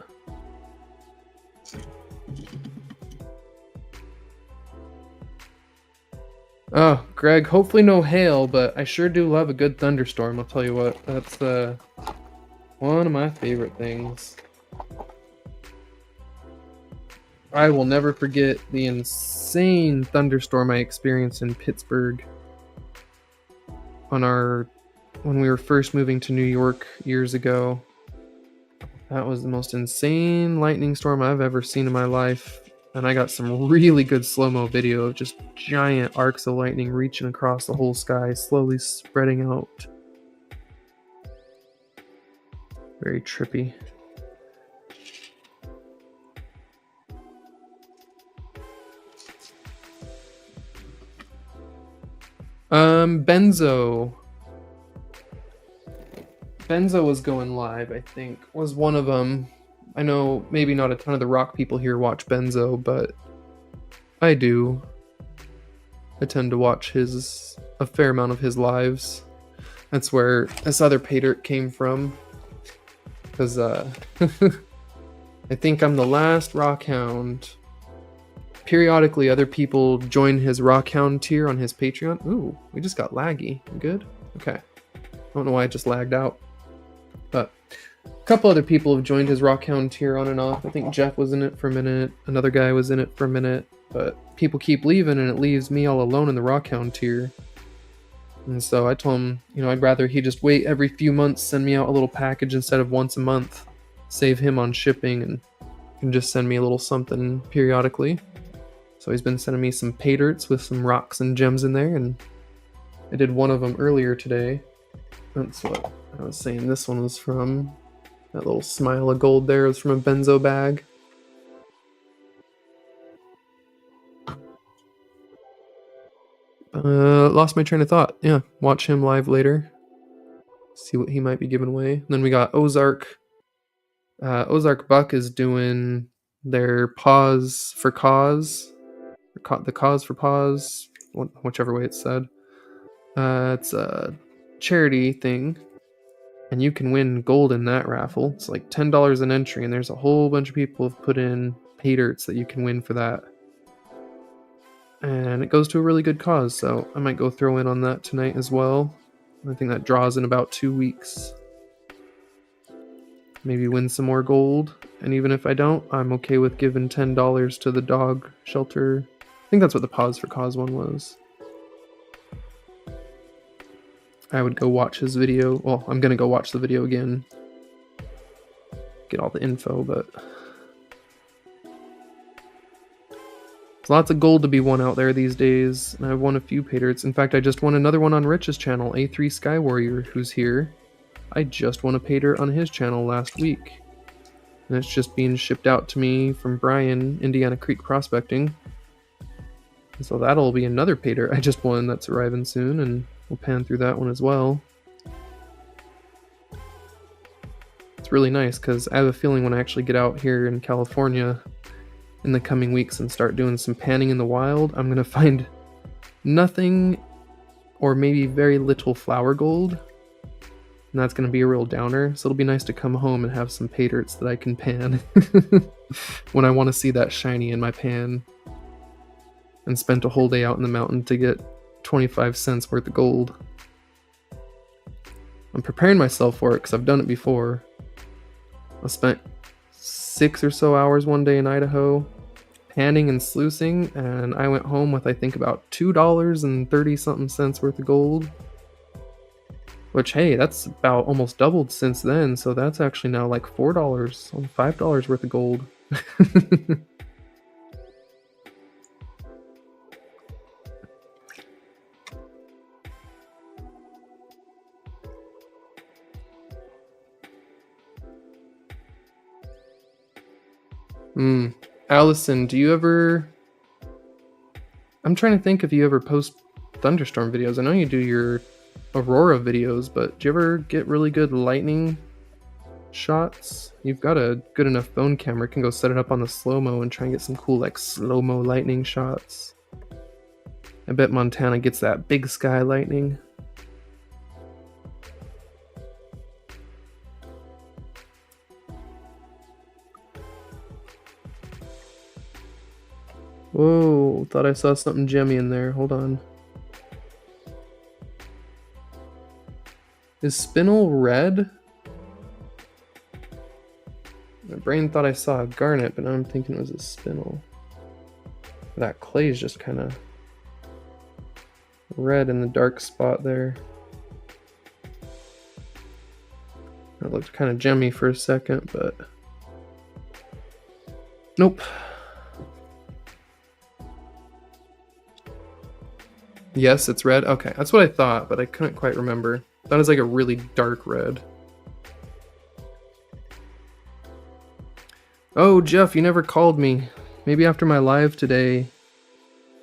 Oh, Greg, hopefully no hail, but I sure do love a good thunderstorm, I'll tell you what. That's one of my favorite things. I will never forget the insane thunderstorm I experienced in Pittsburgh when we were first moving to New York years ago. That was the most insane lightning storm I've ever seen in my life. And I got some really good slow-mo video of just giant arcs of lightning reaching across the whole sky, slowly spreading out. Very trippy. Benzo. Benzo was going live, I think. Was one of them. I know maybe not a ton of the rock people here watch Benzo, but I do. I tend to watch a fair amount of his lives. That's where this other pay dirt came from. Because I think I'm the last Rockhound. Periodically, other people join his Rockhound tier on his Patreon. Ooh, we just got laggy. Good? Okay. I don't know why I just lagged out. But a couple other people have joined his Rockhound tier on and off. I think Jeff was in it for a minute. Another guy was in it for a minute. But people keep leaving, and it leaves me all alone in the Rockhound tier. And so I told him, I'd rather he just wait every few months, send me out a little package instead of once a month. Save him on shipping, and can just send me a little something periodically. So he's been sending me some pay dirts with some rocks and gems in there, and I did one of them earlier today. That's what I was saying this one was from. That little smile of gold there was from a Benzo bag. Lost my train of thought. Yeah, watch him live later. See what he might be giving away. And then we got Ozark. Ozark Buck is doing their Pause for Cause. The Cause for Pause whichever way it's said. It's a charity thing, and you can win gold in that raffle. It's like $10 an entry, and there's a whole bunch of people have put in pay dirts that you can win for that. And it goes to a really good cause, so I might go throw in on that tonight as well. I think that draws in about 2 weeks. Maybe win some more gold, and even if I don't, I'm okay with giving $10 to the dog shelter. I think that's what the Pause for Cause one was. I would go watch his video. Well, I'm gonna go watch the video again. Get all the info, but there's lots of gold to be won out there these days, and I've won a few pay dirts. In fact, I just won another one on Rich's channel, A3 Sky Warrior, who's here. I just won a pay dirt on his channel last week. And it's just being shipped out to me from Brian, Indiana Creek Prospecting. And so that'll be another pay dirt I just won that's arriving soon, and we'll pan through that one as well. It's really nice because I have a feeling when I actually get out here in California in the coming weeks and start doing some panning in the wild, I'm going to find nothing or maybe very little flower gold. And that's going to be a real downer, so it'll be nice to come home and have some pay dirts that I can pan when I want to see that shiny in my pan. And spent a whole day out in the mountain to get 25 cents worth of gold. I'm preparing myself for it because I've done it before. I spent 6 or so hours one day in Idaho panning and sluicing, and I went home with I think about $2.30 something cents worth of gold. Which, hey, that's about almost doubled since then, so that's actually now like $4, almost $5 worth of gold. Allison, do you ever... I'm trying to think if you ever post thunderstorm videos. I know you do your Aurora videos, but do you ever get really good lightning shots? You've got a good enough phone camera, can go set it up on the slow-mo and try and get some cool like slow-mo lightning shots. I bet Montana gets that big sky lightning. Whoa, thought I saw something gemmy in there. Hold on. Is spinel red? My brain thought I saw a garnet, but now I'm thinking it was a spinel. That clay is just kind of red in the dark spot there. It looked kind of gemmy for a second, but nope. Yes, it's red. Okay, that's what I thought, but I couldn't quite remember. That is like a really dark red. Oh, Jeff, you never called me. Maybe after my live today,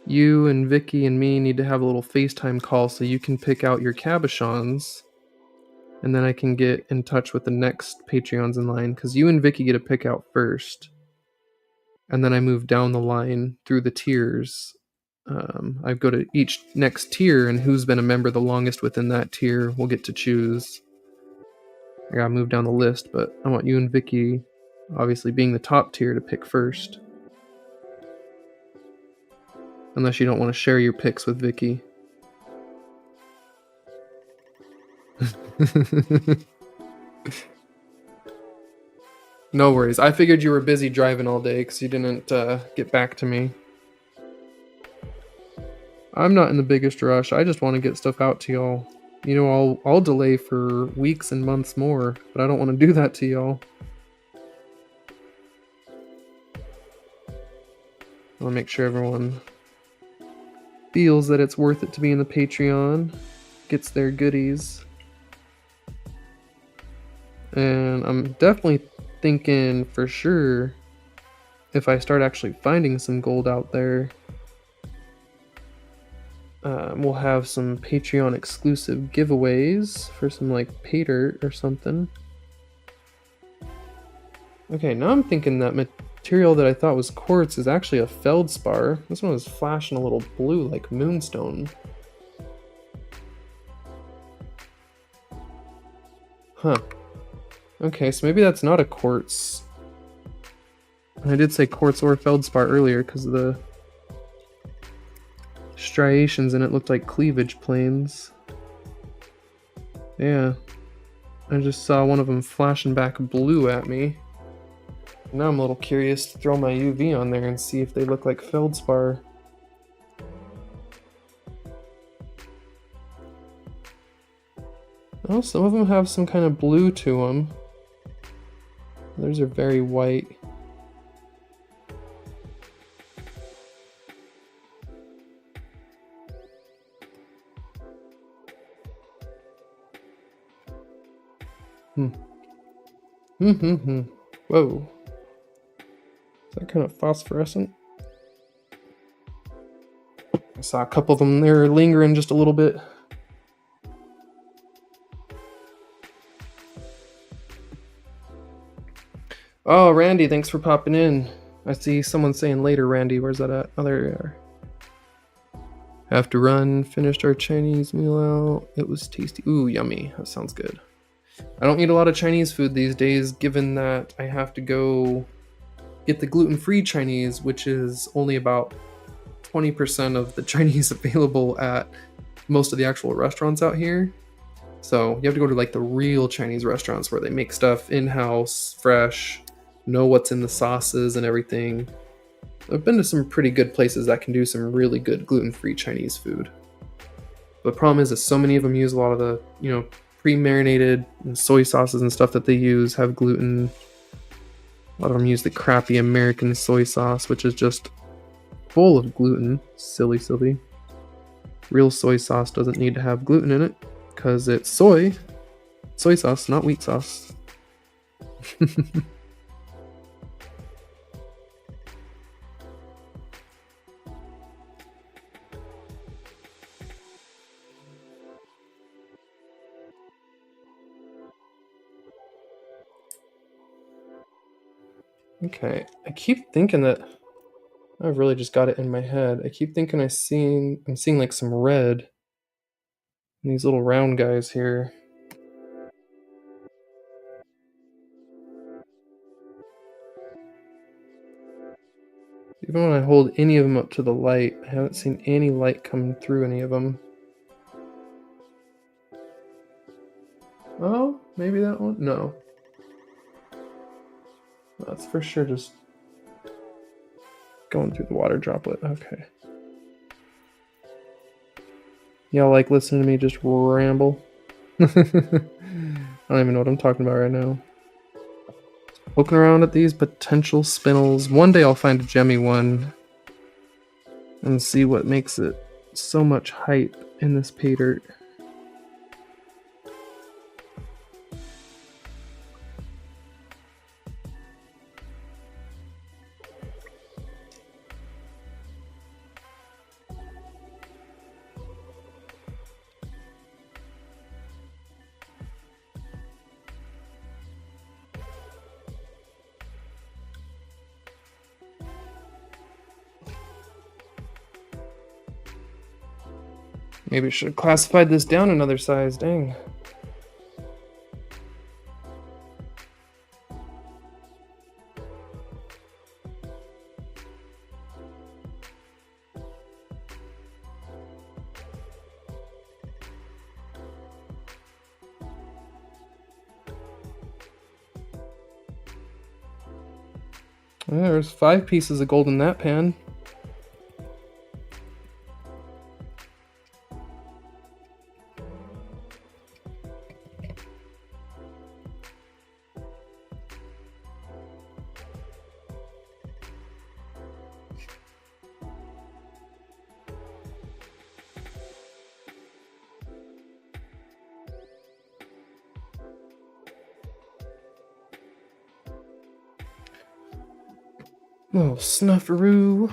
you and Vicky and me need to have a little FaceTime call so you can pick out your cabochons, and then I can get in touch with the next Patreons in line, because you and Vicky get to pick out first, and then I move down the line through the tiers. I go to each next tier, and who's been a member the longest within that tier will get to choose. I gotta move down the list, but I want you and Vicky, obviously being the top tier, to pick first. Unless you don't want to share your picks with Vicky. No worries. I figured you were busy driving all day because you didn't get back to me. I'm not in the biggest rush. I just want to get stuff out to y'all. You know, I'll delay for weeks and months more, but I don't want to do that to y'all. I want to make sure everyone feels that it's worth it to be in the Patreon, gets their goodies. And I'm definitely thinking for sure, if I start actually finding some gold out there, we'll have some Patreon exclusive giveaways for some like pay dirt or something. Okay, now I'm thinking that material that I thought was quartz is actually a feldspar. This one was flashing a little blue like moonstone. Huh. Okay, so maybe that's not a quartz. I did say quartz or feldspar earlier because the striations in it looked like cleavage planes. Yeah. I just saw one of them flashing back blue at me. Now I'm a little curious to throw my UV on there and see if they look like feldspar. Well, some of them have some kind of blue to them. Those are very white. Whoa. Is that kind of phosphorescent? I saw a couple of them there lingering just a little bit. Oh, Randy, thanks for popping in. I see someone saying later, Randy. Where's that at? Oh, there you are. Have to run. Finished our Chinese meal out. It was tasty. Ooh, yummy. That sounds good. I don't eat a lot of Chinese food these days, given that I have to go get the gluten-free Chinese, which is only about 20% of the Chinese available at most of the actual restaurants out here. So you have to go to like the real Chinese restaurants where they make stuff in-house, fresh, know what's in the sauces and everything. I've been to some pretty good places that can do some really good gluten-free Chinese food. But the problem is that so many of them use a lot of the, pre-marinated soy sauces and stuff that they use have gluten. A lot of them use the crappy American soy sauce, which is just full of gluten. Silly. Real soy sauce doesn't need to have gluten in it because it's soy sauce, not wheat sauce. Okay, I keep thinking that I've really just got it in my head. I keep thinking I'm seeing like some red in these little round guys here. Even when I hold any of them up to the light, I haven't seen any light coming through any of them. Oh, maybe that one? No. That's for sure just going through the water droplet. Okay. Y'all like listening to me just ramble? I don't even know what I'm talking about right now. Looking around at these potential spinnels. One day I'll find a gemmy one and see what makes it so much hype in this pay dirt. Maybe I should have classified this down another size, dang. There's 5 pieces of gold in that pan. Oh, snufferoo.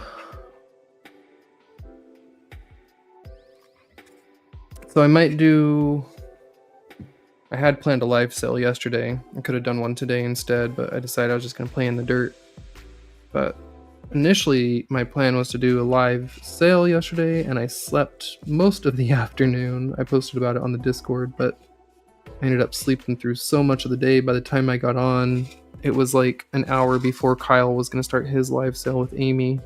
So I might do... I had planned a live sale yesterday. I could have done one today instead, but I decided I was just going to play in the dirt. But initially, my plan was to do a live sale yesterday, and I slept most of the afternoon. I posted about it on the Discord, but I ended up sleeping through so much of the day. By the time I got on, it was like an hour before Kyle was going to start his live sale with Amy.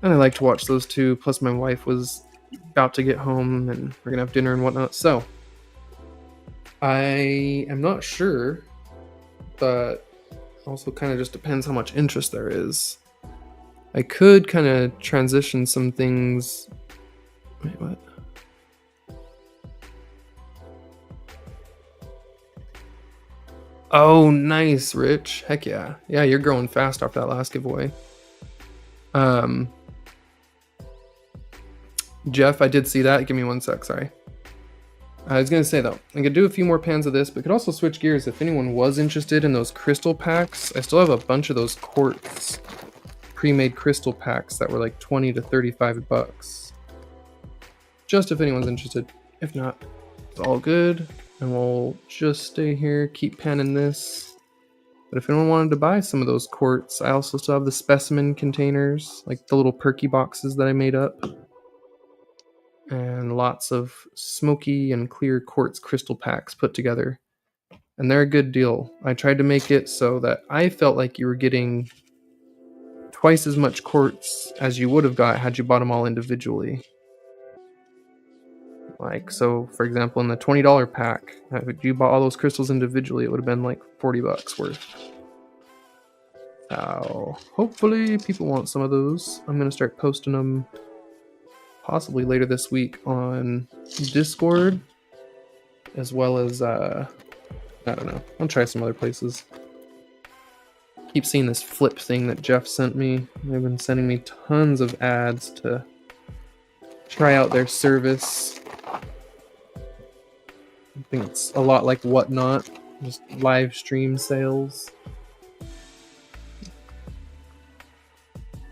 And I like to watch those two, plus my wife was about to get home, and we're going to have dinner and whatnot. So, I am not sure, but also kind of just depends how much interest there is. I could kind of transition some things. Wait, what? Oh, nice, Rich. Heck yeah. Yeah, you're growing fast off that last giveaway. Jeff, I did see that. Give me 1 sec, sorry. I was going to say, though, I could do a few more pans of this, but could also switch gears if anyone was interested in those crystal packs. I still have a bunch of those quartz pre-made crystal packs that were like 20 to 35 bucks. Just if anyone's interested. If not, it's all good. And we'll just stay here, keep panning this. But if anyone wanted to buy some of those quartz, I also still have the specimen containers, like the little perky boxes that I made up. And lots of smoky and clear quartz crystal packs put together. And they're a good deal. I tried to make it so that I felt like you were getting twice as much quartz as you would have got had you bought them all individually. Like, so for example, in the $20 pack, if you bought all those crystals individually, it would have been like 40 bucks worth. So hopefully people want some of those. I'm gonna start posting them possibly later this week on Discord, as well as I don't know, I'll try some other places. Keep seeing this flip thing that Jeff sent me. They've been sending me tons of ads to try out their service. I think it's a lot like Whatnot, just live stream sales.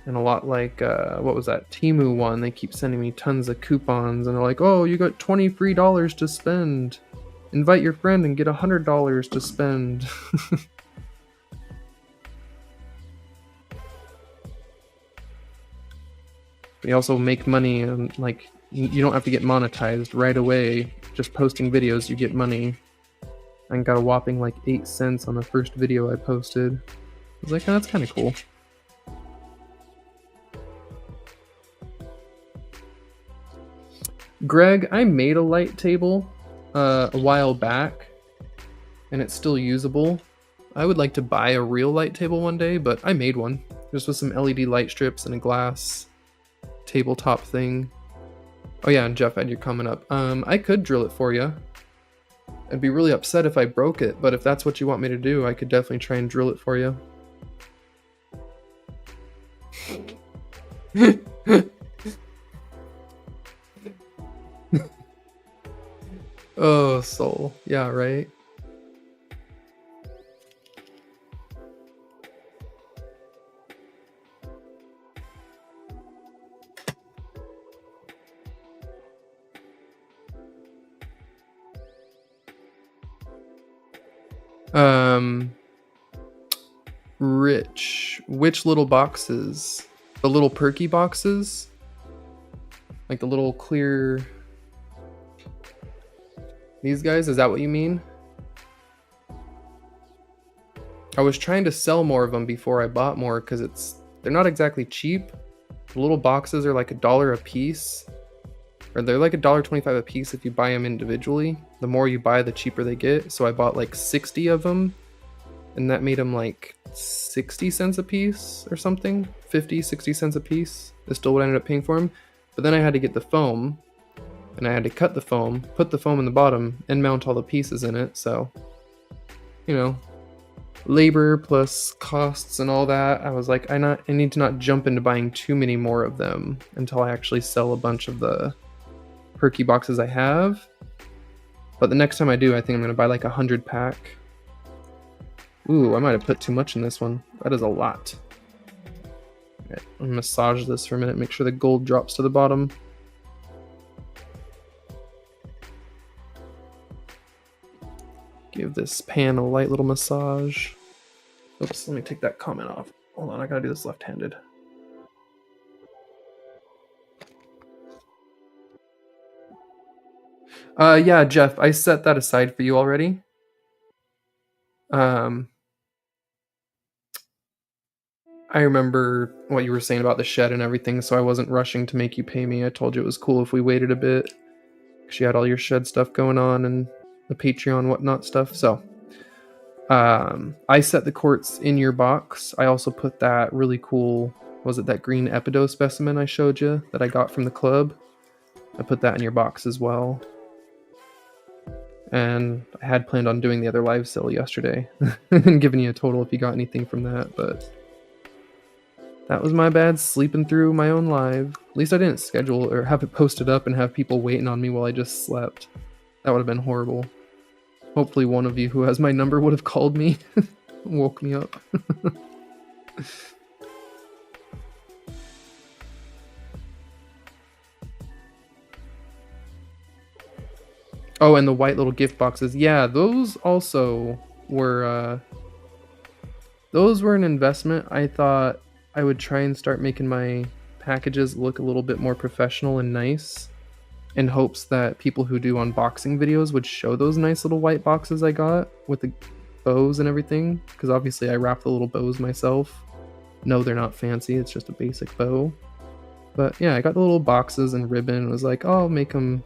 And a lot like, what was that, Temu one? They keep sending me tons of coupons, and they're like, oh, you got $20 free to spend. Invite your friend and get $100 to spend. They also make money, and like, you don't have to get monetized right away. Just posting videos, you get money. I got a whopping like 8 cents on the first video I posted. I was like, oh, that's kind of cool. Greg, I made a light table a while back, and it's still usable. I would like to buy a real light table one day, but I made one. Just with some LED light strips and a glass tabletop thing. Oh yeah, and Jeff had your comment up. I could drill it for you. I'd be really upset if I broke it, but if that's what you want me to do, I could definitely try and drill it for you. Oh, soul. Yeah, right? Rich. Which little boxes? The little perky boxes? Like the little clear... These guys? Is that what you mean? I was trying to sell more of them before I bought more because they're not exactly cheap. The little boxes are like $1 a piece. Or they're like $1.25 a piece if you buy them individually. The more you buy, the cheaper they get. So I bought like 60 of them, and that made them like 60 cents a piece or something. 50, 60 cents a piece is still what I ended up paying for them. But then I had to get the foam, and I had to cut the foam, put the foam in the bottom, and mount all the pieces in it. So, you know, labor plus costs and all that. I was like, I need to not jump into buying too many more of them until I actually sell a bunch of the perky boxes I have. But the next time I do, I think I'm going to buy like 100 pack. Ooh, I might have put too much in this one. That is a lot. Okay, I'll massage this for a minute, make sure the gold drops to the bottom. Give this pan a light little massage. Oops, let me take that comment off. Hold on, I gotta do this left-handed. Yeah, Jeff, I set that aside for you already. I remember what you were saying about the shed and everything, so I wasn't rushing to make you pay me. I told you it was cool if we waited a bit, because you had all your shed stuff going on and the Patreon whatnot stuff. So, I set the quartz in your box. I also put that really cool, was it that green Epido specimen I showed you that I got from the club? I put that in your box as well. And I had planned on doing the other live sale yesterday and giving you a total if you got anything from that, but that was my bad, sleeping through my own live. At least I didn't schedule or have it posted up and have people waiting on me while I just slept. That would have been horrible. Hopefully one of you who has my number would have called me and woke me up. Oh, and the white little gift boxes. Yeah, those also were those were an investment. I thought I would try and start making my packages look a little bit more professional and nice, in hopes that people who do unboxing videos would show those nice little white boxes I got with the bows and everything, because obviously I wrap the little bows myself. No, they're not fancy, it's just a basic bow. But yeah, I got the little boxes and ribbon and was like, oh, I'll make them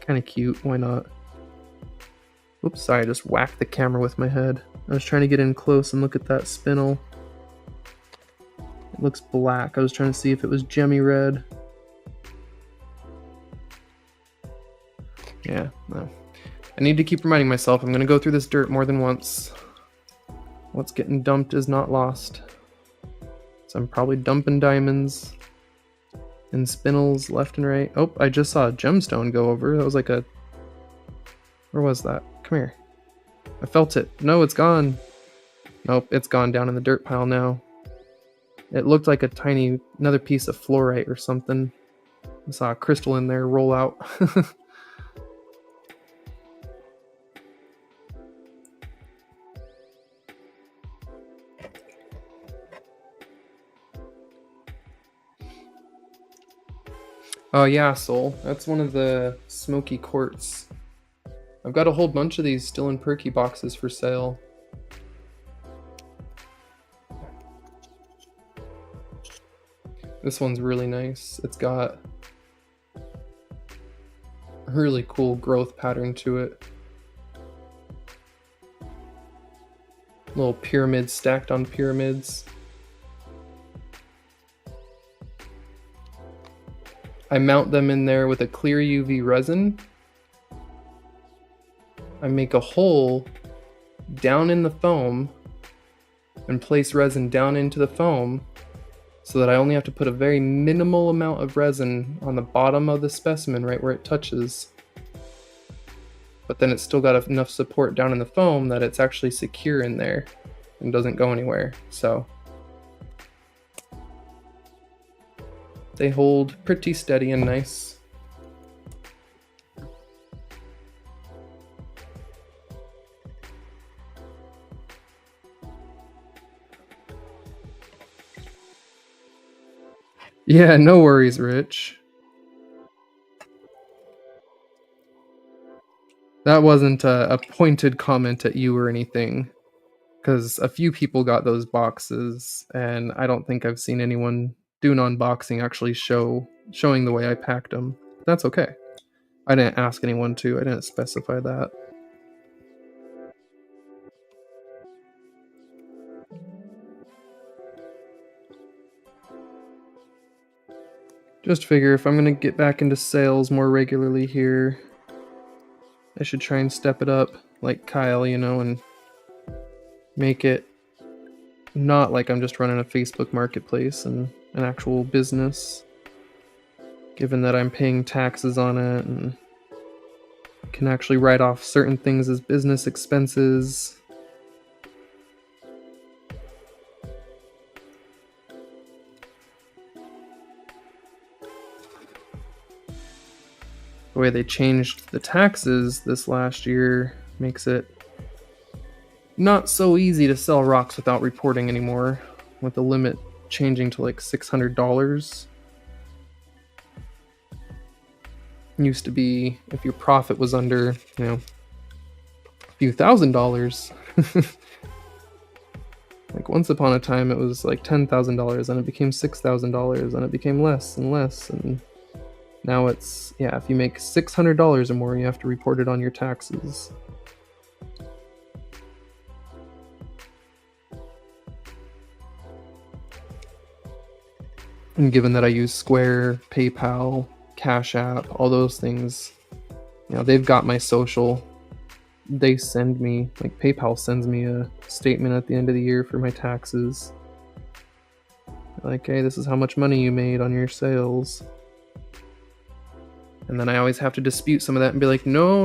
kind of cute, why not? Oops, sorry, I just whacked the camera with my head. I was trying to get in close and look at that spindle. It looks black. I was trying to see if it was gemmy red. Yeah, no. I need to keep reminding myself I'm going to go through this dirt more than once. What's getting dumped is not lost. So I'm probably dumping diamonds and spindles left and right. Oh, I just saw a gemstone go over. That was like a... Where was that? Come here. I felt it. No, it's gone. Nope, it's gone down in the dirt pile now. It looked like a tiny, another piece of fluorite or something. I saw a crystal in there roll out. Oh yeah, Soul. That's one of the smoky quartz. I've got a whole bunch of these still in perky boxes for sale. This one's really nice. It's got a really cool growth pattern to it. Little pyramids stacked on pyramids. I mount them in there with a clear UV resin. I make a hole down in the foam and place resin down into the foam so that I only have to put a very minimal amount of resin on the bottom of the specimen right where it touches. But then it's still got enough support down in the foam that it's actually secure in there and doesn't go anywhere. So they hold pretty steady and nice. Yeah, no worries, Rich. That wasn't a pointed comment at you or anything, because a few people got those boxes, and I don't think I've seen anyone do an unboxing actually showing the way I packed them. That's okay. I didn't ask anyone to. I didn't specify that. Just figure if I'm gonna get back into sales more regularly here, I should try and step it up like Kyle, you know, and make it not like I'm just running a Facebook marketplace and an actual business, given that I'm paying taxes on it and can actually write off certain things as business expenses. The way they changed the taxes this last year makes it not so easy to sell rocks without reporting anymore. with the limit changing to like $600. Used to be if your profit was under, a few $1,000s. Like once upon a time it was like $10,000, and it became $6,000, and it became less and less, and now it's, if you make $600 or more, you have to report it on your taxes. And given that I use Square, PayPal, Cash App, all those things, they've got my social. They send me, like PayPal sends me a statement at the end of the year for my taxes. Like, hey, this is how much money you made on your sales. And then I always have to dispute some of that and be like, no.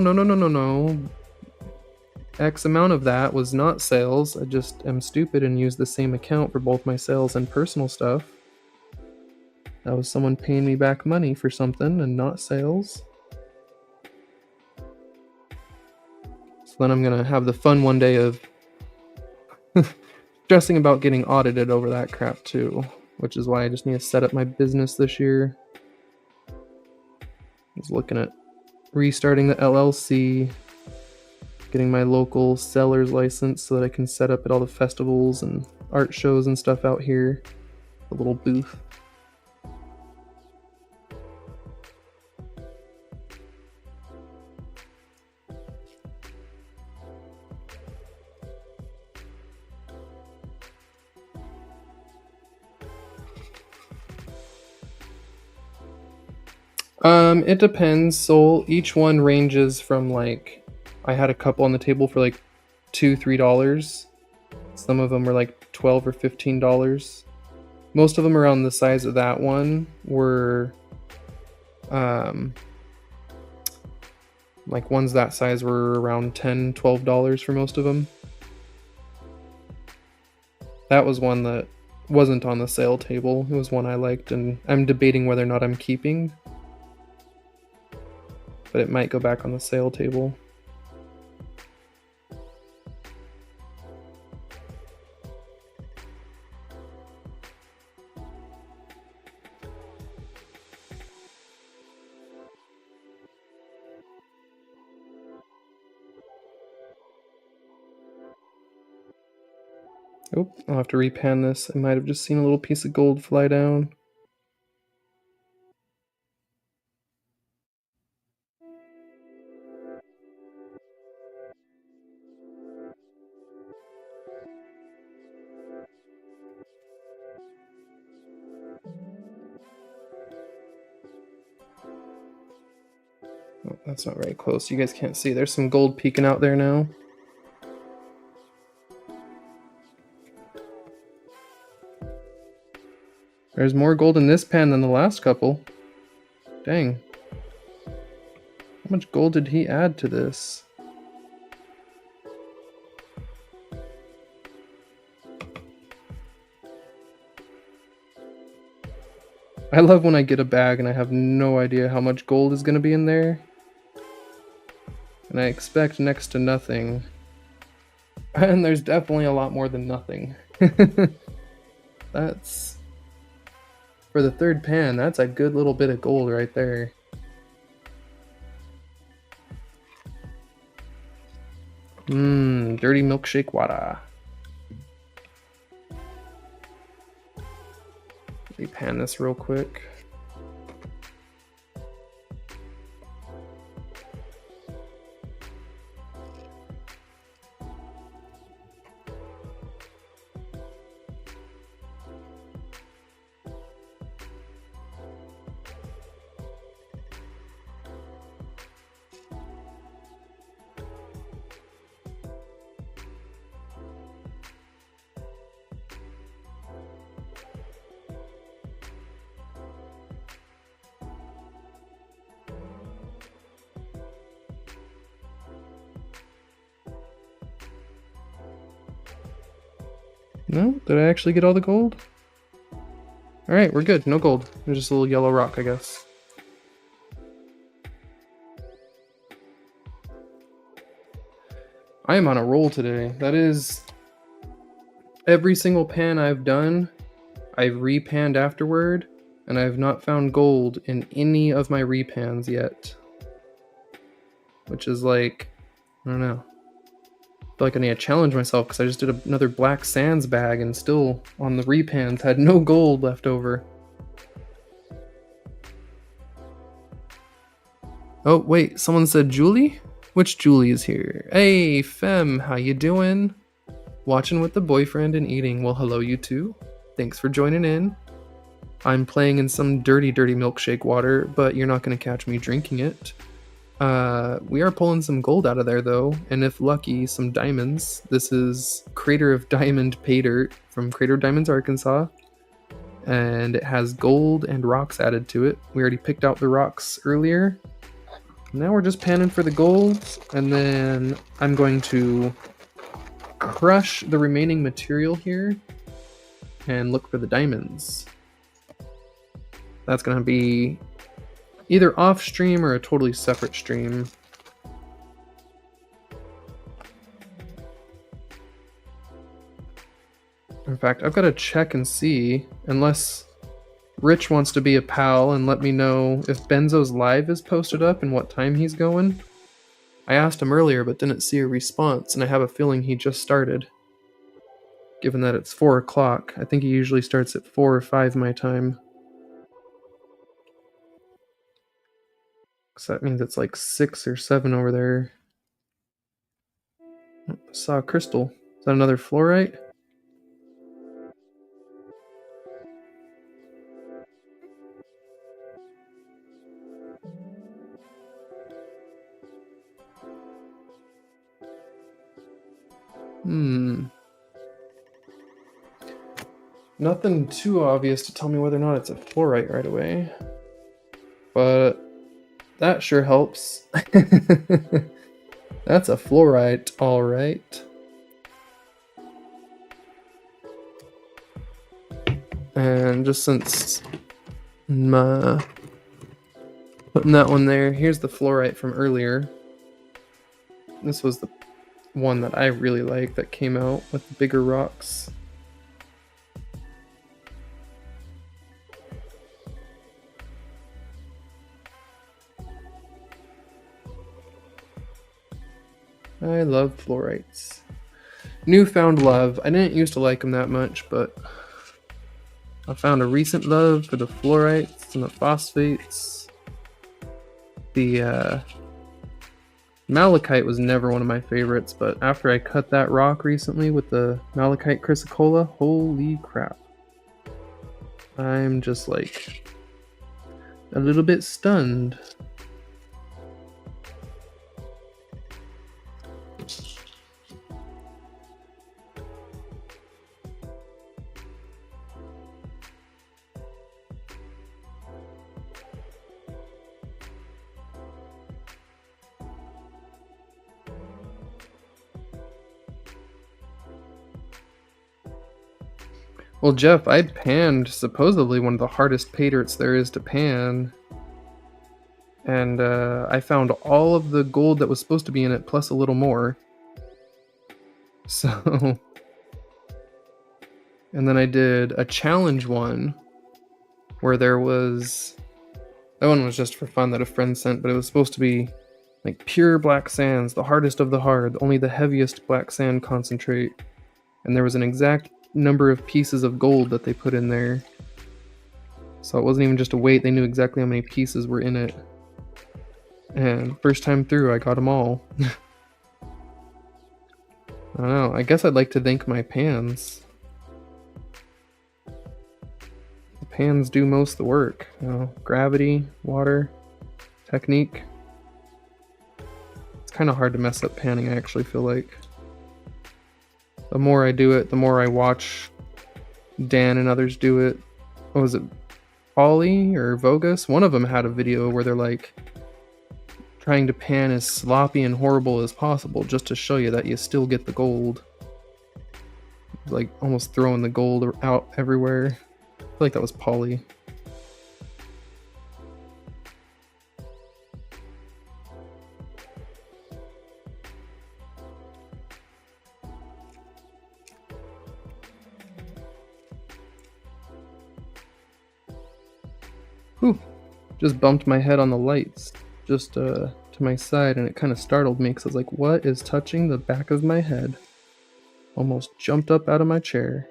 X amount of that was not sales. I just am stupid and use the same account for both my sales and personal stuff. That was someone paying me back money for something and not sales. So then I'm gonna have the fun one day of stressing about getting audited over that crap too, which is why I just need to set up my business this year. I was looking at restarting the LLC, getting my local seller's license so that I can set up at all the festivals and art shows and stuff out here. A little booth. It depends. So each one ranges from like, I had a couple on the table for like $2-3. Some of them were like $12 or $15. Most of them around the size of that one were, like ones that size were around $10-12 for most of them. That was one that wasn't on the sale table. It was one I liked, and I'm debating whether or not I'm keeping. But it might go back on the sale table. Oh, I'll have to repan this. I might have just seen a little piece of gold fly down. Oh, that's not very close. You guys can't see. There's some gold peeking out there now. There's more gold in this pan than the last couple. Dang. How much gold did he add to this? I love when I get a bag and I have no idea how much gold is going to be in there. And I expect next to nothing. And there's definitely a lot more than nothing. That's... For the third pan, that's a good little bit of gold right there. Dirty milkshake water. Repan this real quick. No? Did I actually get all the gold? Alright, we're good. No gold. There's just a little yellow rock, I guess. I am on a roll today. That is Every single pan I've done, I've repanned afterward, and I've not found gold in any of my repans yet. Which is like, I don't know. I feel like I need to challenge myself because I just did another Black Sands bag and still on the repans had no gold left over. Oh, wait, someone said Julie? Which Julie is here? Hey, Fem, how you doing? Watching with the boyfriend and eating. Well, hello, you two. Thanks for joining in. I'm playing in some dirty, dirty milkshake water, but you're not going to catch me drinking it. We are pulling some gold out of there, though, and if lucky, some diamonds. This is Crater of Diamond Pay Dirt from Crater of Diamonds, Arkansas, and it has gold and rocks added to it. We already picked out the rocks earlier. Now we're just panning for the gold, and then I'm going to crush the remaining material here and look for the diamonds. That's going to be either off stream or a totally separate stream. In fact, I've got to check and see, unless Rich wants to be a pal and let me know if Benzo's live is posted up and what time he's going. I asked him earlier but didn't see a response, and I have a feeling he just started. Given that it's 4 o'clock, I think he usually starts at 4 or 5 my time. So that means it's like 6 or 7 over there. I saw a crystal. Is that another fluorite? Nothing too obvious to tell me whether or not it's a fluorite right away. But that sure helps. That's a fluorite, alright. And just since putting that one there, here's the fluorite from earlier. This was the one that I really like that came out with the bigger rocks. I love fluorites. Newfound love. I didn't used to like them that much, but I found a recent love for the fluorites and the phosphates. The malachite was never one of my favorites, but after I cut that rock recently with the malachite chrysocolla, holy crap. I'm just like a little bit stunned. Well, Jeff, I panned supposedly one of the hardest pay dirts there is to pan. And I found all of the gold that was supposed to be in it, plus a little more. So... And then I did a challenge one, where there was... That one was just for fun that a friend sent, but it was supposed to be like pure black sands, the hardest of the hard, only the heaviest black sand concentrate. And there was an exact number of pieces of gold that they put in there. So it wasn't even just a weight, they knew exactly how many pieces were in it. And first time through, I got them all. I don't know, I guess I'd like to thank my pans. The pans do most of the work. You know, gravity, water, technique. It's kind of hard to mess up panning, I actually feel like. The more I do it, the more I watch Dan and others do it. What was it? Polly or Vogus? One of them had a video where they're like trying to pan as sloppy and horrible as possible just to show you that you still get the gold. Like almost throwing the gold out everywhere. I feel like that was Polly. Whew. Just bumped my head on the lights just to my side, and it kind of startled me because I was like, what is touching the back of my head? Almost jumped up out of my chair.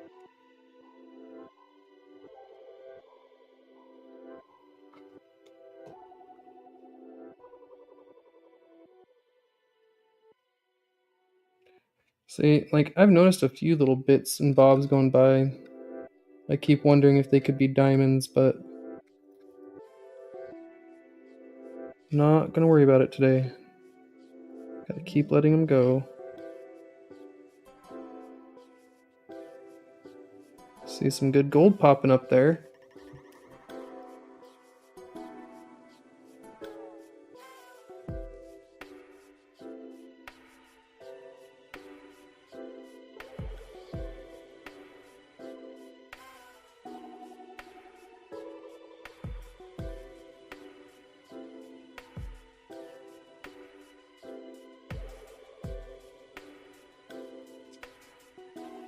See, like, I've noticed a few little bits and bobs going by. I keep wondering if they could be diamonds, but not gonna worry about it today. Gotta keep letting them go. See some good gold popping up there.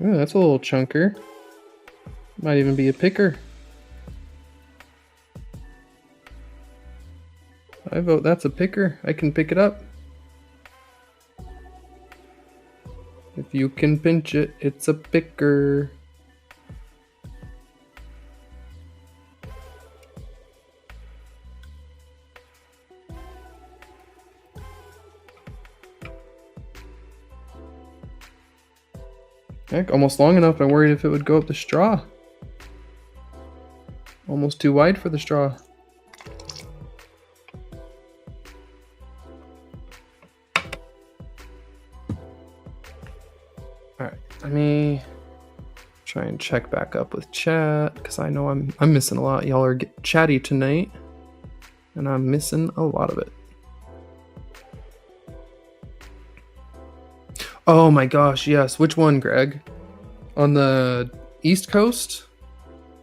Ooh, that's a little chunker. Might even be a picker. I vote that's a picker. I can pick it up. If you can pinch it, it's a picker. Heck, almost long enough. I worried if it would go up the straw. Almost too wide for the straw. Alright, let me try and check back up with chat, because I know I'm missing a lot. Y'all are chatty tonight, and I'm missing a lot of it. Oh my gosh, yes. Which one, Greg? On the East Coast?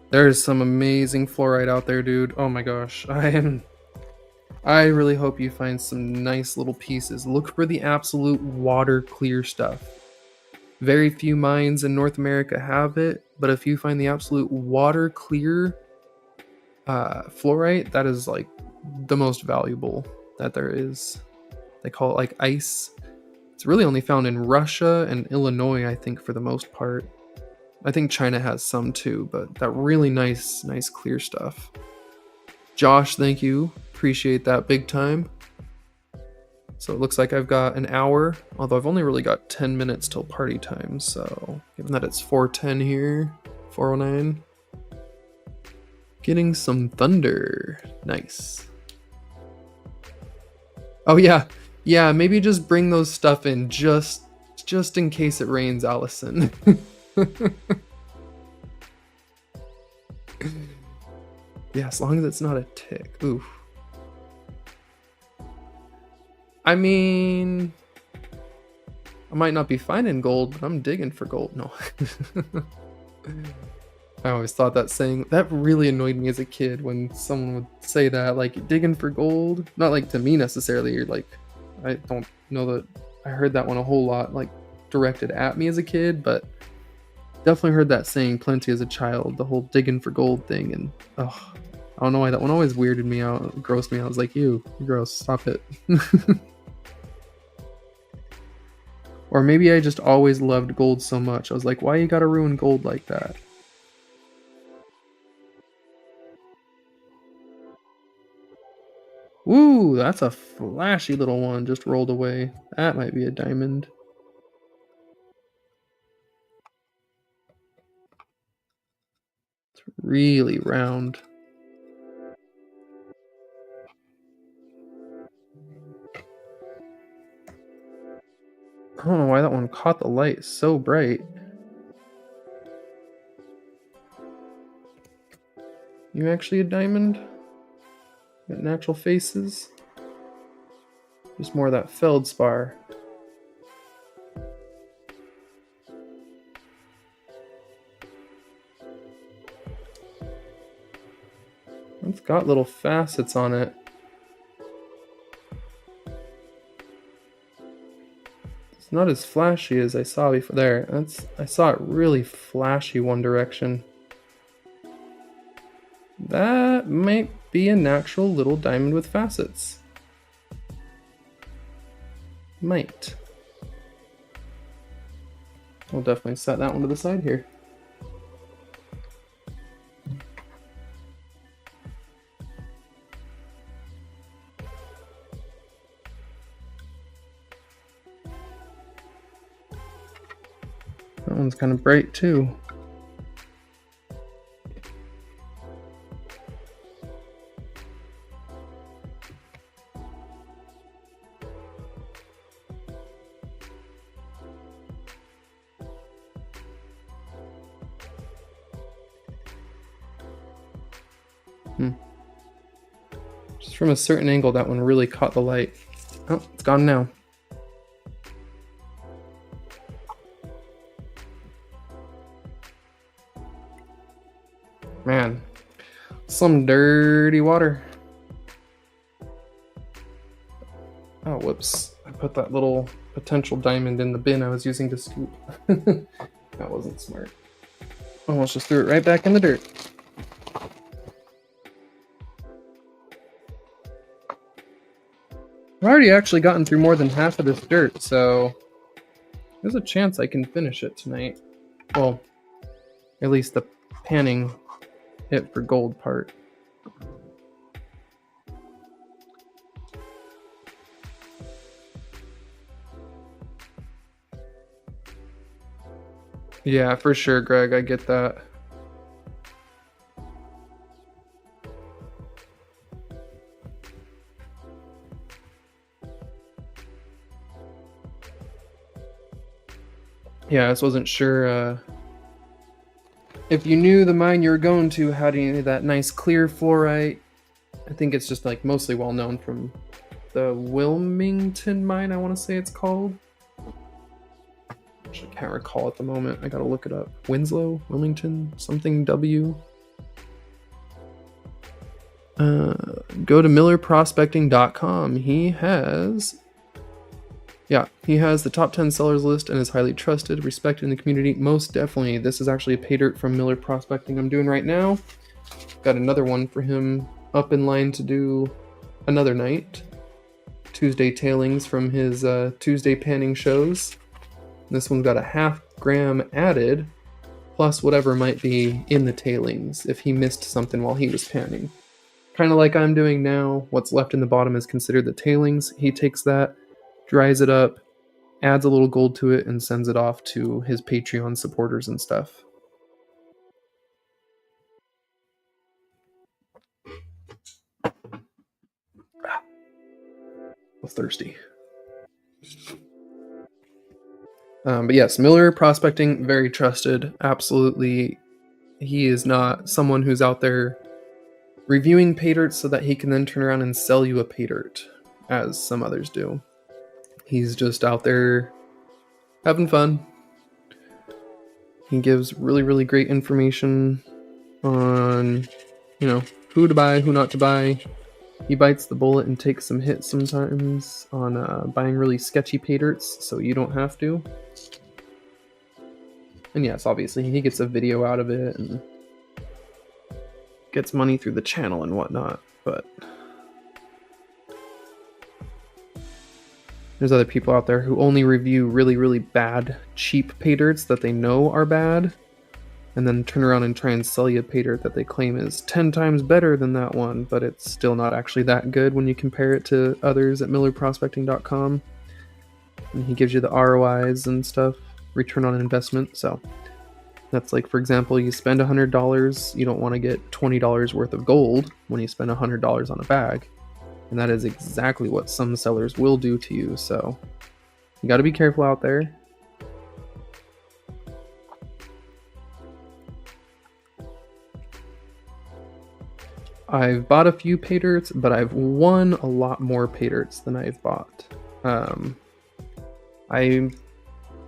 There's some amazing fluorite out there, dude. Oh my gosh. I really hope you find some nice little pieces. Look for the absolute water clear stuff. Very few mines in North America have it, but if you find the absolute water clear fluorite, that is like the most valuable that there is. They call it like ice. It's really only found in Russia and Illinois, I think, for the most part. I think China has some too, but that really nice clear stuff. Josh, thank you. Appreciate that big time. So it looks like I've got an hour, although I've only really got 10 minutes till party time. So given that it's 4:10 here, 4:09, getting some thunder. Nice. Oh yeah, maybe just bring those stuff in just in case it rains, Allison. Yeah, as long as it's not a tick. Oof. I mean, I might not be finding gold, but I'm digging for gold. No. I always thought that saying, that really annoyed me as a kid when someone would say that, like, digging for gold. Not like to me necessarily, or like, I don't know that I heard that one a whole lot, like directed at me as a kid, but definitely heard that saying plenty as a child, the whole digging for gold thing. And oh, I don't know why that one always weirded me out, grossed me out. I was like, ew, you're gross, stop it. Or maybe I just always loved gold so much. I was like, why you gotta ruin gold like that? Woo, that's a flashy little one just rolled away. That might be a diamond. It's really round. I don't know why that one caught the light. It's so bright. You actually a diamond? Got natural faces? Just more of that feldspar. It's got little facets on it. It's not as flashy as I saw before. There, I saw it really flashy one direction. That that might be a natural little diamond with facets. Might. We'll definitely set that one to the side here. That one's kind of bright too. Just from a certain angle, that one really caught the light. Oh, it's gone now. Man, some dirty water. Oh, whoops. I put that little potential diamond in the bin I was using to scoop. That wasn't smart. Almost just threw it right back in the dirt. I've already actually gotten through more than half of this dirt, so there's a chance I can finish it tonight. Well, at least the panning it for gold part. Yeah, for sure, Greg. I get that. Yeah, I just wasn't sure if you knew the mine you were going to had any of that nice clear fluorite. I think it's just like mostly well known from the Wilmington mine, I want to say it's called. Actually, I can't recall at the moment. I gotta look it up. Winslow, Wilmington, something W. Go to millerprospecting.com. He has the top 10 sellers list and is highly trusted, respected in the community. Most definitely. This is actually a pay dirt from Miller Prospecting I'm doing right now. Got another one for him up in line to do another night. Tuesday tailings from his Tuesday panning shows. This one's got a 0.5 gram added, plus whatever might be in the tailings if he missed something while he was panning. Kind of like I'm doing now. What's left in the bottom is considered the tailings. He takes that, dries it up, adds a little gold to it, and sends it off to his Patreon supporters and stuff. I'm thirsty. But yes, Miller Prospecting, very trusted. Absolutely. He is not someone who's out there reviewing pay dirt so that he can then turn around and sell you a pay dirt, as some others do. He's just out there having fun. He gives really, really great information on, who to buy, who not to buy. He bites the bullet and takes some hits sometimes on buying really sketchy pay dirts, so you don't have to. And yes, obviously he gets a video out of it and gets money through the channel and whatnot, but there's other people out there who only review really, really bad, cheap pay dirts that they know are bad, and then turn around and try and sell you a pay dirt that they claim is 10 times better than that one, but it's still not actually that good when you compare it to others at millerprospecting.com. And he gives you the ROIs and stuff, return on investment. So that's like, for example, you spend $100, you don't want to get $20 worth of gold when you spend $100 on a bag. And that is exactly what some sellers will do to you. So you got to be careful out there. I've bought a few pay dirts, but I've won a lot more pay dirts than I've bought. I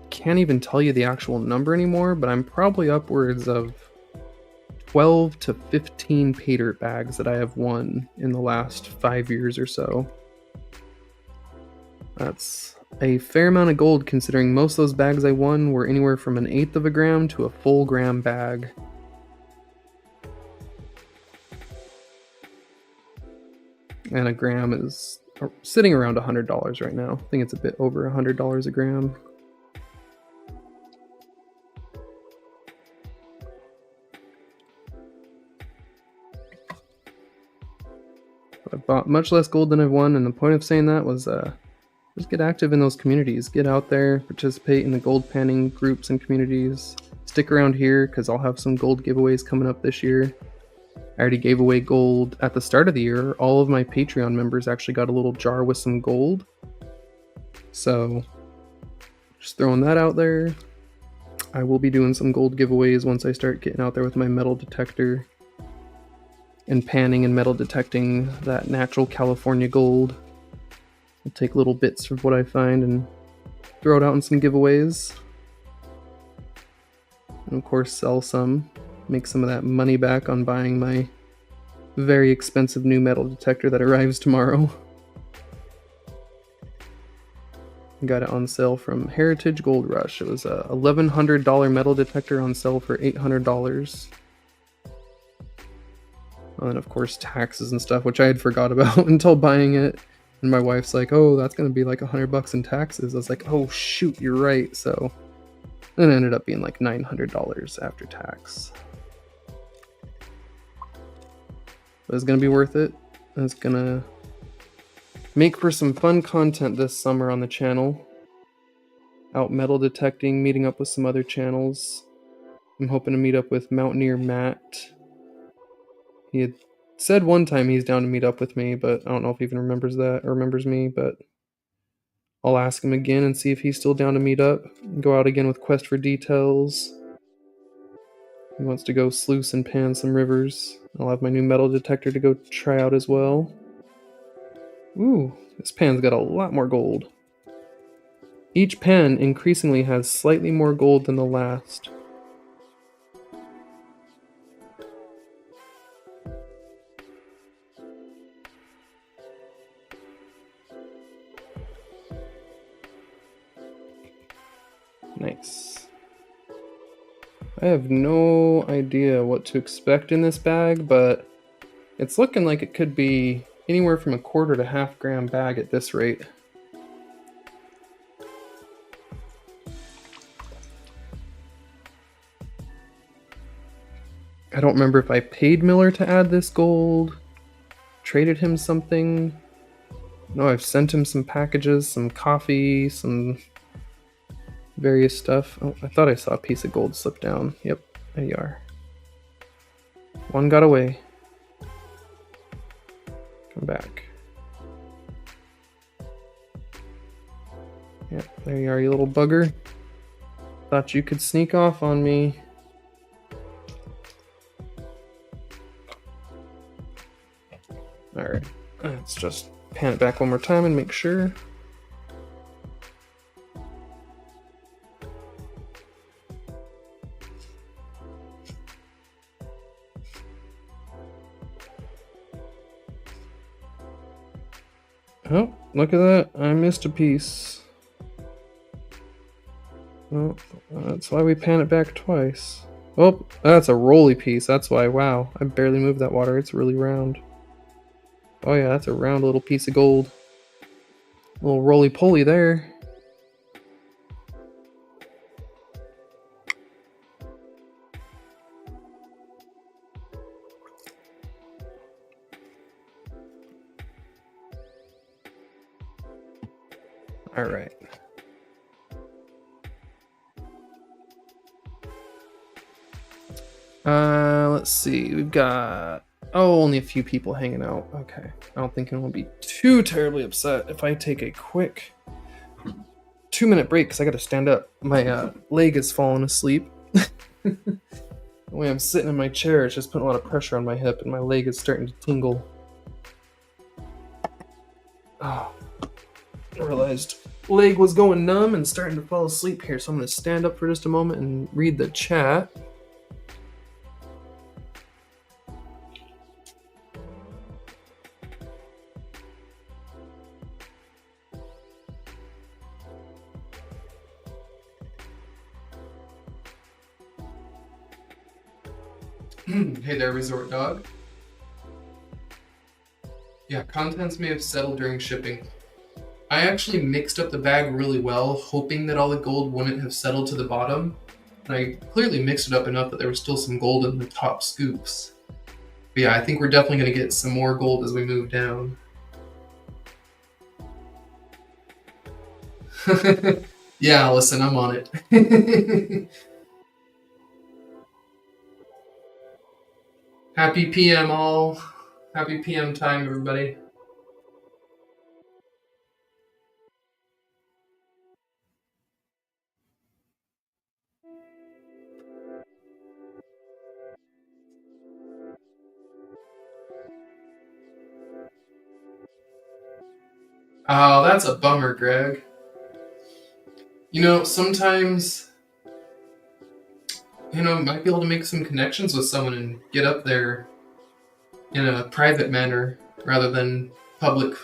can't even tell you the actual number anymore, but I'm probably upwards of 12 to 15 pay dirt bags that I have won in the last 5 years or so. That's a fair amount of gold, considering most of those bags I won were anywhere from 1/8 of a gram to a full gram bag. And a gram is sitting around $100 right now. I think it's a bit over $100 a gram. I've bought much less gold than I've won, and the point of saying that was just get active in those communities. Get out there, participate in the gold panning groups and communities. Stick around here because I'll have some gold giveaways coming up this year. I already gave away gold at the start of the year. All of my Patreon members actually got a little jar with some gold. So just throwing that out there. I will be doing some gold giveaways once I start getting out there with my metal detector and panning and metal detecting that natural California gold. I'll take little bits of what I find and throw it out in some giveaways. And of course sell some, make some of that money back on buying my very expensive new metal detector that arrives tomorrow. Got it on sale from Heritage Gold Rush. It was a $1,100 metal detector on sale for $800. And then of course taxes and stuff, which I had forgot about until buying it. And my wife's like, "Oh, that's gonna be like $100 in taxes." I was like, "Oh shoot, you're right." So then it ended up being like $900 after tax. But it's gonna be worth it. It's gonna make for some fun content this summer on the channel. Out metal detecting, meeting up with some other channels. I'm hoping to meet up with Mountaineer Matt. He had said one time he's down to meet up with me, but I don't know if he even remembers that or remembers me, but I'll ask him again and see if he's still down to meet up. Go out again with Quest for Details. He wants to go sluice and pan some rivers. I'll have my new metal detector to go try out as well. Ooh, this pan's got a lot more gold. Each pan increasingly has slightly more gold than the last. Nice. I have no idea what to expect in this bag, but it's looking like it could be anywhere from a quarter to half gram bag at this rate. I don't remember if I paid Miller to add this gold, traded him something. No, I've sent him some packages, some coffee, some various stuff. Oh, I thought I saw a piece of gold slip down. Yep, there you are. One got away. Come back. Yep, there you are, you little bugger. Thought you could sneak off on me. Alright, let's just pan it back one more time and make sure. Oh, look at that. I missed a piece. Oh, that's why we pan it back twice. Oh, that's a roly piece. That's why. Wow, I barely moved that water. It's really round. Oh yeah, that's a round little piece of gold. A little roly-poly there. Alright. Let's see. We've got... Oh, only a few people hanging out. Okay. I don't think anyone will be too terribly upset if I take a quick 2-minute break because I gotta stand up. My leg is falling asleep. The way I'm sitting in my chair, it's just putting a lot of pressure on my hip and my leg is starting to tingle. Oh, I realized leg was going numb and starting to fall asleep here, so I'm going to stand up for just a moment and read the chat. Hey there, Resort Dog. Yeah, contents may have settled during shipping. I actually mixed up the bag really well, hoping that all the gold wouldn't have settled to the bottom. And I clearly mixed it up enough that there was still some gold in the top scoops. But yeah, I think we're definitely going to get some more gold as we move down. Yeah, listen, I'm on it. Happy PM all. Happy PM time, everybody. Oh, that's a bummer, Greg. You know, sometimes, might be able to make some connections with someone and get up there in a private manner rather than public,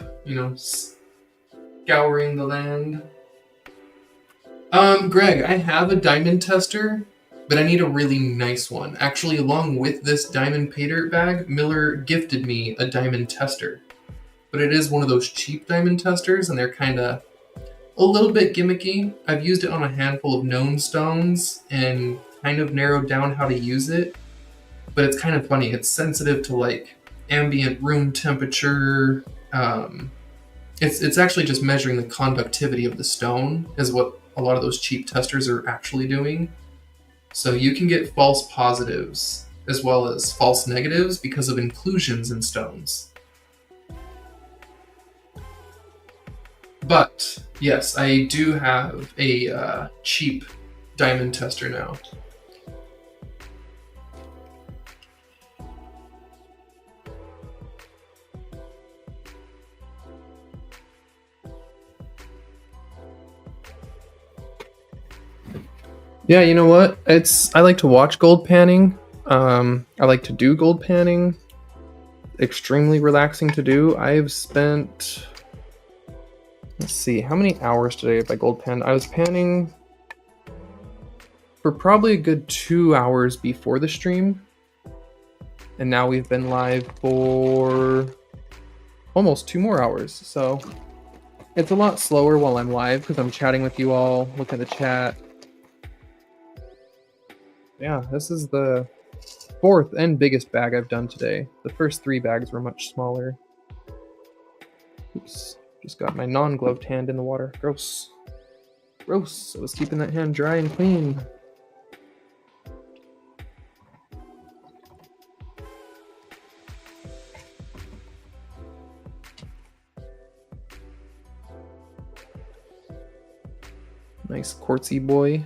scouring the land. Greg, I have a diamond tester, but I need a really nice one. Actually, along with this diamond pay dirt bag, Miller gifted me a diamond tester. But it is one of those cheap diamond testers, and they're kind of a little bit gimmicky. I've used it on a handful of known stones and kind of narrowed down how to use it. But it's kind of funny. It's sensitive to like ambient room temperature. It's actually just measuring the conductivity of the stone, is what a lot of those cheap testers are actually doing. So you can get false positives as well as false negatives because of inclusions in stones. But yes, I do have a cheap diamond tester now. Yeah, you know what? I like to watch gold panning. I like to do gold panning. Extremely relaxing to do. I've spent, let's see, how many hours today have I gold panned? I was panning for probably a good 2 hours before the stream. And now we've been live for almost 2 more hours. So it's a lot slower while I'm live because I'm chatting with you all, looking at the chat. Yeah, this is the 4th and biggest bag I've done today. The first 3 bags were much smaller. Oops, just got my non-gloved hand in the water. Gross. Gross. I was keeping that hand dry and clean. Nice quartzy boy.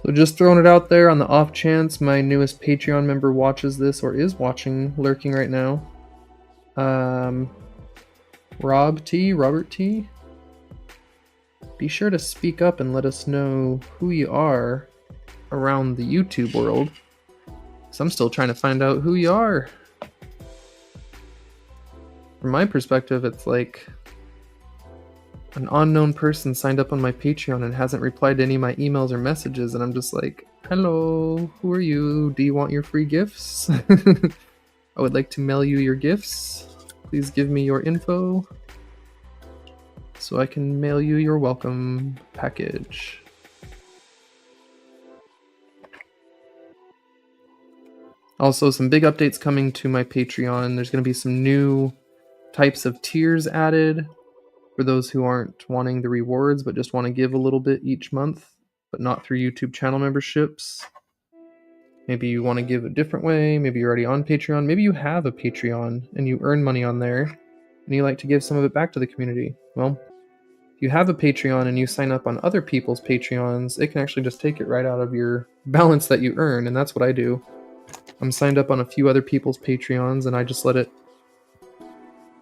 So just throwing it out there on the off chance my newest Patreon member watches this or is watching, lurking right now. Robert T. Be sure to speak up and let us know who you are around the YouTube world. So I'm still trying to find out who you are. From my perspective, it's like an unknown person signed up on my Patreon and hasn't replied to any of my emails or messages, and I'm just like, hello, who are you? Do you want your free gifts? I would like to mail you your gifts. Please give me your info so I can mail you your welcome package. Also, some big updates coming to my Patreon. There's going to be some new types of tiers added for those who aren't wanting the rewards but just want to give a little bit each month, but not through YouTube channel memberships. Maybe you want to give a different way. Maybe you're already on Patreon. Maybe you have a Patreon and you earn money on there and you like to give some of it back to the community. Well, if you have a Patreon and you sign up on other people's Patreons, it can actually just take it right out of your balance that you earn, and that's what I do. I'm signed up on a few other people's Patreons and I just let it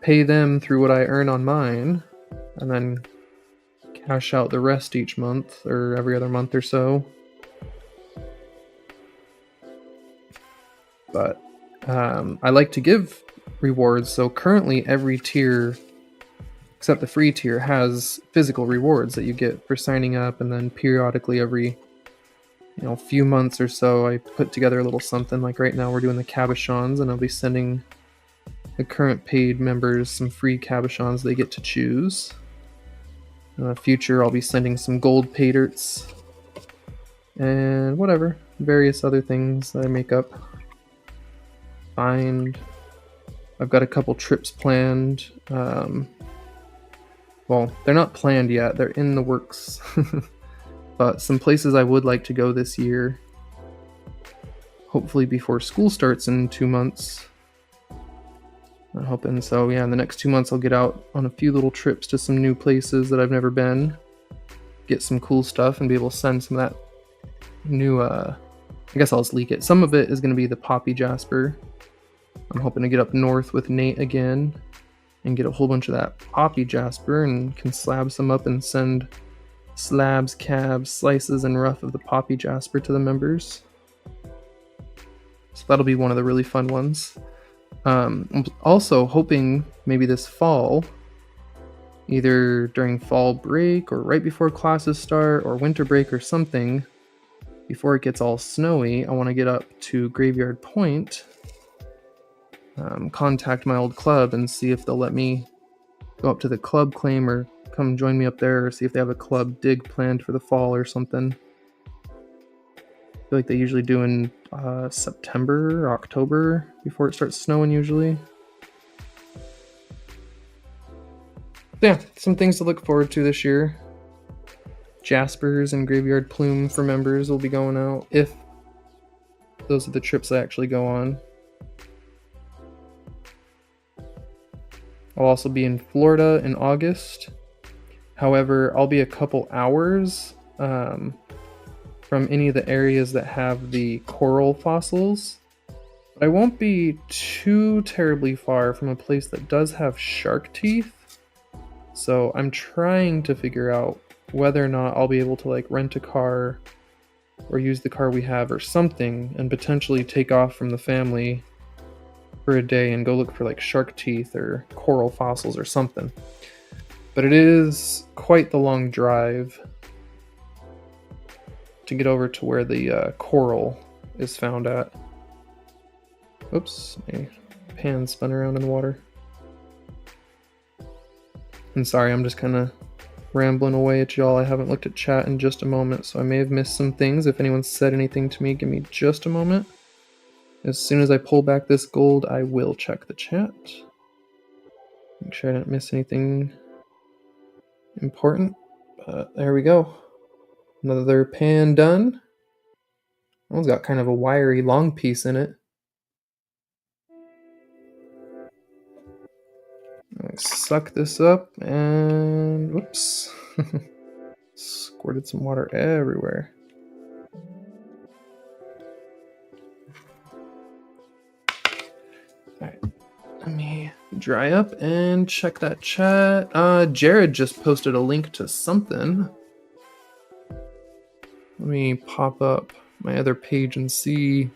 pay them through what I earn on mine, and then cash out the rest each month or every other month or so. But I like to give rewards, so currently every tier except the free tier has physical rewards that you get for signing up, and then periodically every few months or so I put together a little something. Like right now we're doing the cabochons, and I'll be sending the current paid members some free cabochons they get to choose. In the future I'll be sending some gold paydirts and whatever, various other things that I make up. I've got a couple trips planned. Well, they're not planned yet, they're in the works. But some places I would like to go this year, hopefully before school starts in 2 months. I'm hoping so. Yeah, in the next 2 months I'll get out on a few little trips to some new places that I've never been, get some cool stuff, and be able to send some of that new, I guess I'll just leak it. Some of it is going to be the Poppy Jasper. I'm hoping to get up north with Nate again and get a whole bunch of that Poppy Jasper, and can slab some up and send slabs, cabs, slices, and rough of the Poppy Jasper to the members. So that'll be one of the really fun ones. I'm also hoping maybe this fall, either during fall break or right before classes start, or winter break or something, before it gets all snowy, I want to get up to Graveyard Point, contact my old club and see if they'll let me go up to the club claim or come join me up there, or see if they have a club dig planned for the fall or something. I feel like they usually do in September or October before it starts snowing usually. Yeah, some things to look forward to this year. Jaspers and Graveyard Plume for members will be going out, if those are the trips I actually go on. I'll also be in Florida in August. However, I'll be a couple hours from any of the areas that have the coral fossils. But I won't be too terribly far from a place that does have shark teeth. So I'm trying to figure out whether or not I'll be able to like rent a car or use the car we have or something, and potentially take off from the family for a day and go look for like shark teeth or coral fossils or something. But it is quite the long drive to get over to where the coral is found at. Oops, my pan spun around in the water. And sorry, I'm just kind of rambling away at y'all. I haven't looked at chat in just a moment, so I may have missed some things. If anyone said anything to me, give me just a moment. As soon as I pull back this gold, I will check the chat. Make sure I didn't miss anything important. But there we go. Another pan done. That one's got kind of a wiry long piece in it. I suck this up and whoops. Squirted some water everywhere. Alright, let me dry up and check that chat. Jared just posted a link to something. Let me pop up my other page and see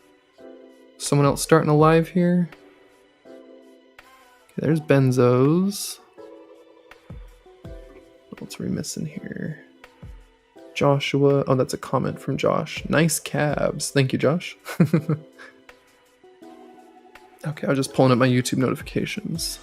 someone else starting a live here. Okay, there's Benzos. What else are we missing here? Joshua. Oh, that's a comment from Josh. Nice cabs. Thank you, Josh. Okay, I was just pulling up my YouTube notifications.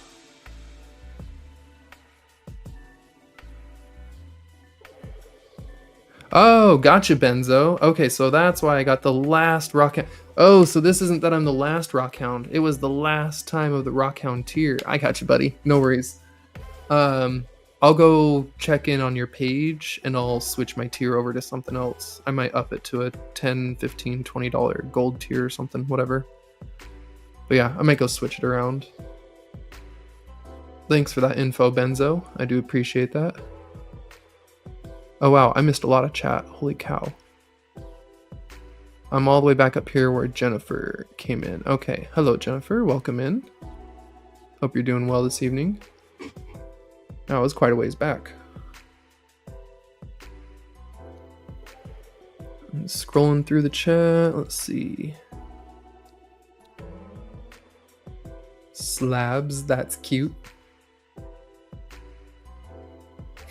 Oh, gotcha, Benzo. Okay, so that's why I got the last Rockhound. Oh, so this isn't that I'm the last Rockhound. It was the last time of the Rockhound tier. I got you, buddy. No worries. I'll go check in on your page and I'll switch my tier over to something else. I might up it to a $10, $15, $20 gold tier or something, whatever. But yeah, I might go switch it around. Thanks for that info, Benzo. I do appreciate that. Oh wow, I missed a lot of chat. Holy cow. I'm all the way back up here where Jennifer came in. Okay, hello Jennifer, welcome in. Hope you're doing well this evening. Oh, it was quite a ways back. I'm scrolling through the chat, let's see. slabs, that's cute.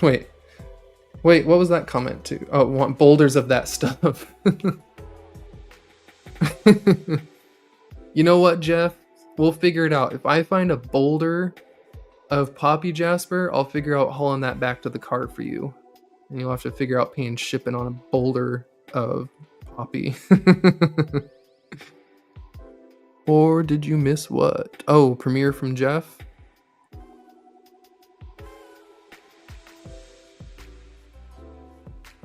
Wait, what was that comment to? Oh, want boulders of that stuff. You know what, Jeff? We'll figure it out. If I find a boulder of Poppy Jasper, I'll figure out hauling that back to the car for you. And you'll have to figure out paying shipping on a boulder of Poppy. Or did you miss what? Oh, premiere from Jeff?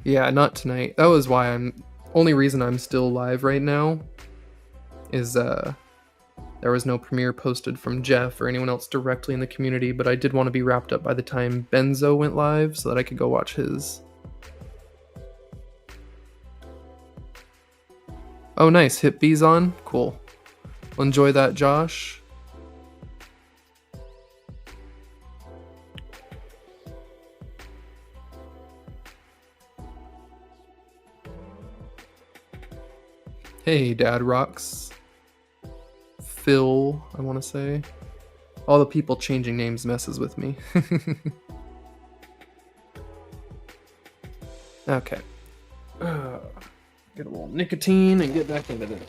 Yeah, not tonight. That was why only reason I'm still live right now is there was no premiere posted from Jeff or anyone else directly in the community, but I did want to be wrapped up by the time Benzo went live so that I could go watch his. Oh, nice. Hit B's on? Cool. Well, enjoy that, Josh. Hey, Dad Rocks. Phil, I want to say. All the people changing names messes with me. Okay. Get a little nicotine and get back into this.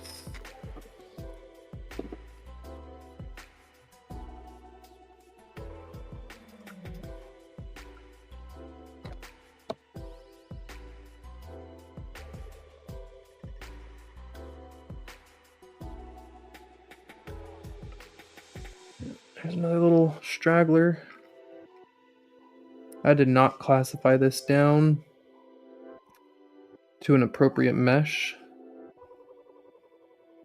There's another little straggler. I did not classify this down to an appropriate mesh.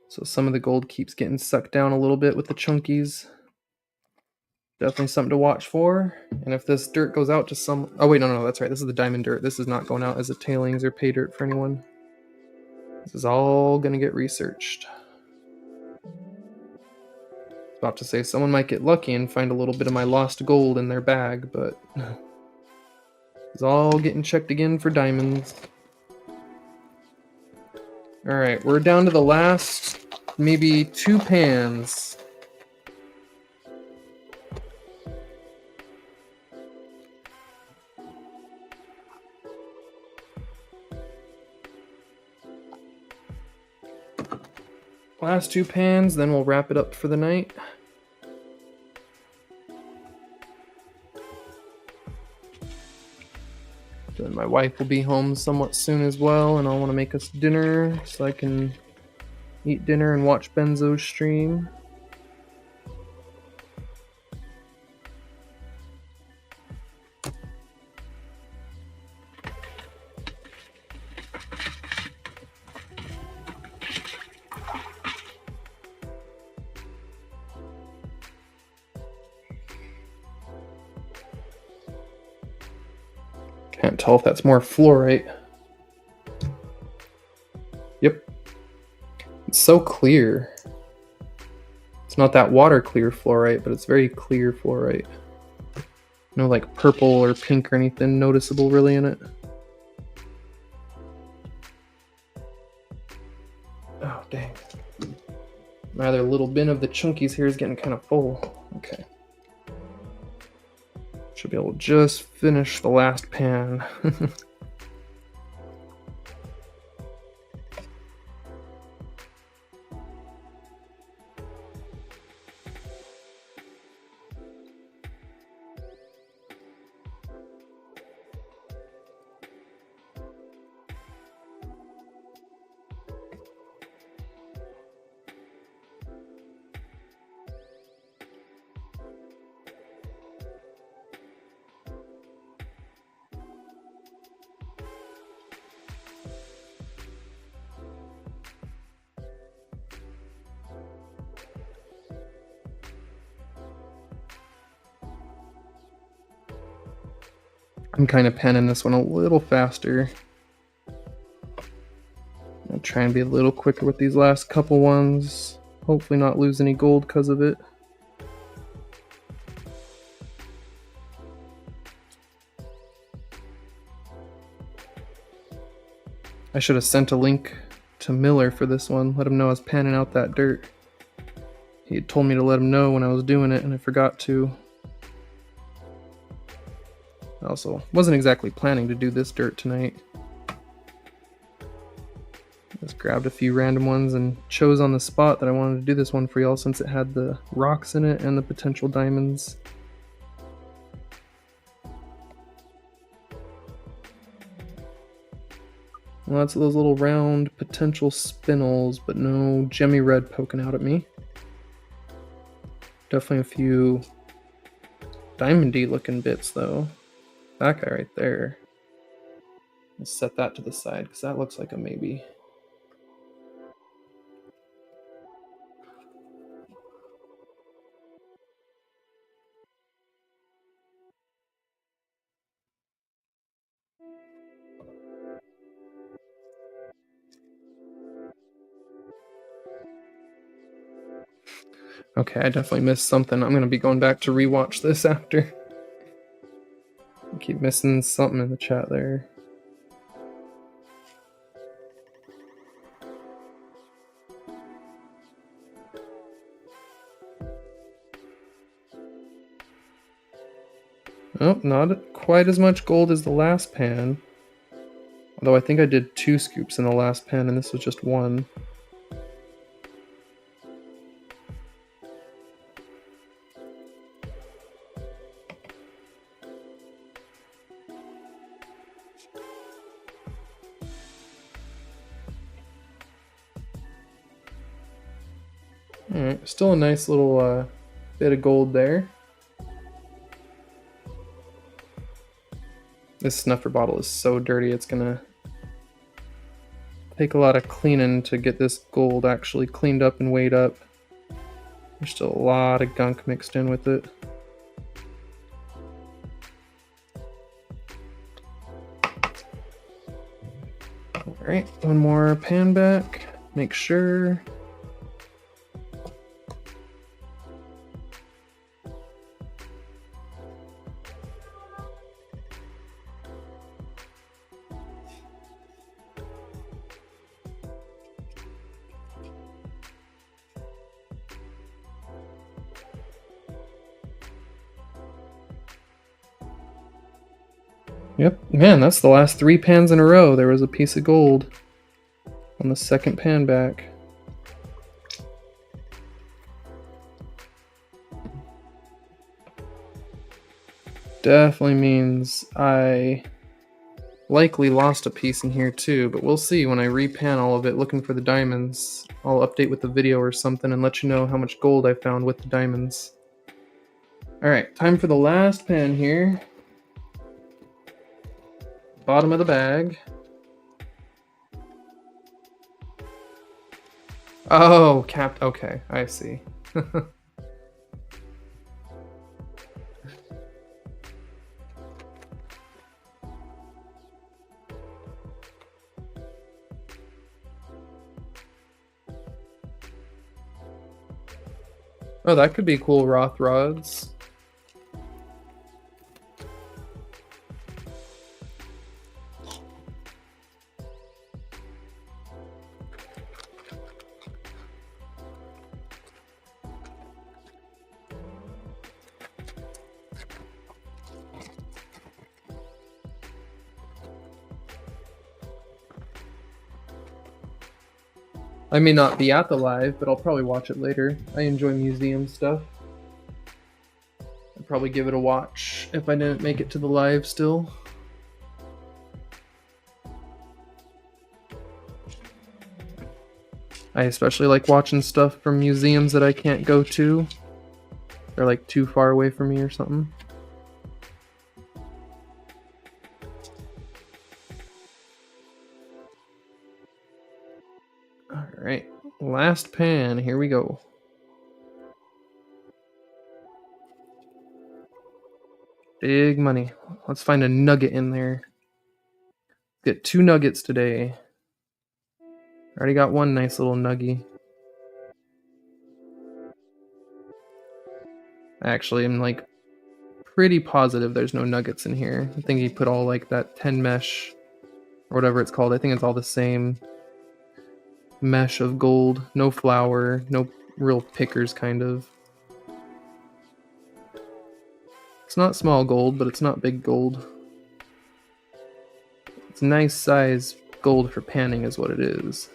So some of the gold keeps getting sucked down a little bit with the chunkies. Definitely something to watch for. And if this dirt goes out to some... Oh, wait, no, that's right. This is the diamond dirt. This is not going out as a tailings or pay dirt for anyone. This is all going to get researched. About to say someone might get lucky and find a little bit of my lost gold in their bag, but it's all getting checked again for diamonds. Alright, we're down to the last maybe 2 pans. Last 2 pans, then we'll wrap it up for the night. Then my wife will be home somewhat soon as well, and I'll want to make us dinner so I can eat dinner and watch Benzo's stream. Can't tell if that's more fluorite. Yep. It's so clear. It's not that water clear fluorite, but it's very clear fluorite. No like purple or pink or anything noticeable really in it. Oh, dang. My other little bin of the chunkies here is getting kind of full. Okay. Should be able to just finish the last pan. I'm kind of penning this one a little faster. I'll try and be a little quicker with these last couple ones. Hopefully not lose any gold because of it. I should have sent a link to Miller for this one. Let him know I was panning out that dirt. He had told me to let him know when I was doing it, and I forgot to. I also wasn't exactly planning to do this dirt tonight. Just grabbed a few random ones and chose on the spot that I wanted to do this one for y'all since it had the rocks in it and the potential diamonds. Lots of those little round potential spinels, but no gemmy red poking out at me. Definitely a few diamondy looking bits though. That guy right there. Let's set that to the side because that looks like a maybe. Okay, I definitely missed something. I'm gonna be going back to rewatch this after. I keep missing something in the chat there. Oh, not quite as much gold as the last pan. Although I think I did 2 scoops in the last pan and this was just 1. Alright, still a nice little bit of gold there. This snuffer bottle is so dirty, it's gonna take a lot of cleaning to get this gold actually cleaned up and weighed up. There's still a lot of gunk mixed in with it. Alright, one more pan back. Make sure. Yep, man, that's the last 3 pans in a row. There was a piece of gold on the second pan back. Definitely means I likely lost a piece in here too, but we'll see when I repan all of it looking for the diamonds. I'll update with the video or something and let you know how much gold I found with the diamonds. Alright, time for the last pan here. Bottom of the bag. Oh, capped. Okay, I see. Oh, that could be cool, Roth rods. I may not be at the live, but I'll probably watch it later. I enjoy museum stuff. I'd probably give it a watch if I didn't make it to the live still. I especially like watching stuff from museums that I can't go to. They're like too far away from me or something. Alright, last pan, here we go. Big money. Let's find a nugget in there. Get 2 nuggets today. Already got one nice little nuggy. Actually, I'm like pretty positive there's no nuggets in here. I think he put all like that 10 mesh or whatever it's called. I think it's all the same mesh of gold. No flour, no real pickers, kind of. It's not small gold, but it's not big gold. It's nice size gold for panning is what it is.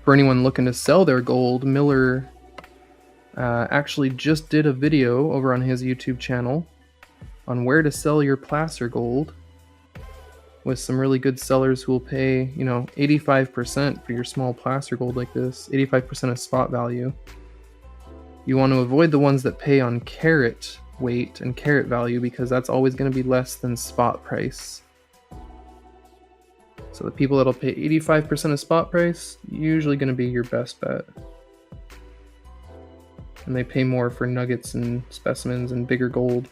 For anyone looking to sell their gold, Miller actually just did a video over on his YouTube channel on where to sell your placer gold with some really good sellers who will pay, 85% for your small placer gold like this, 85% of spot value. You want to avoid the ones that pay on carat weight and carat value because that's always going to be less than spot price. So the people that'll pay 85% of spot price, usually going to be your best bet. And they pay more for nuggets and specimens and bigger gold.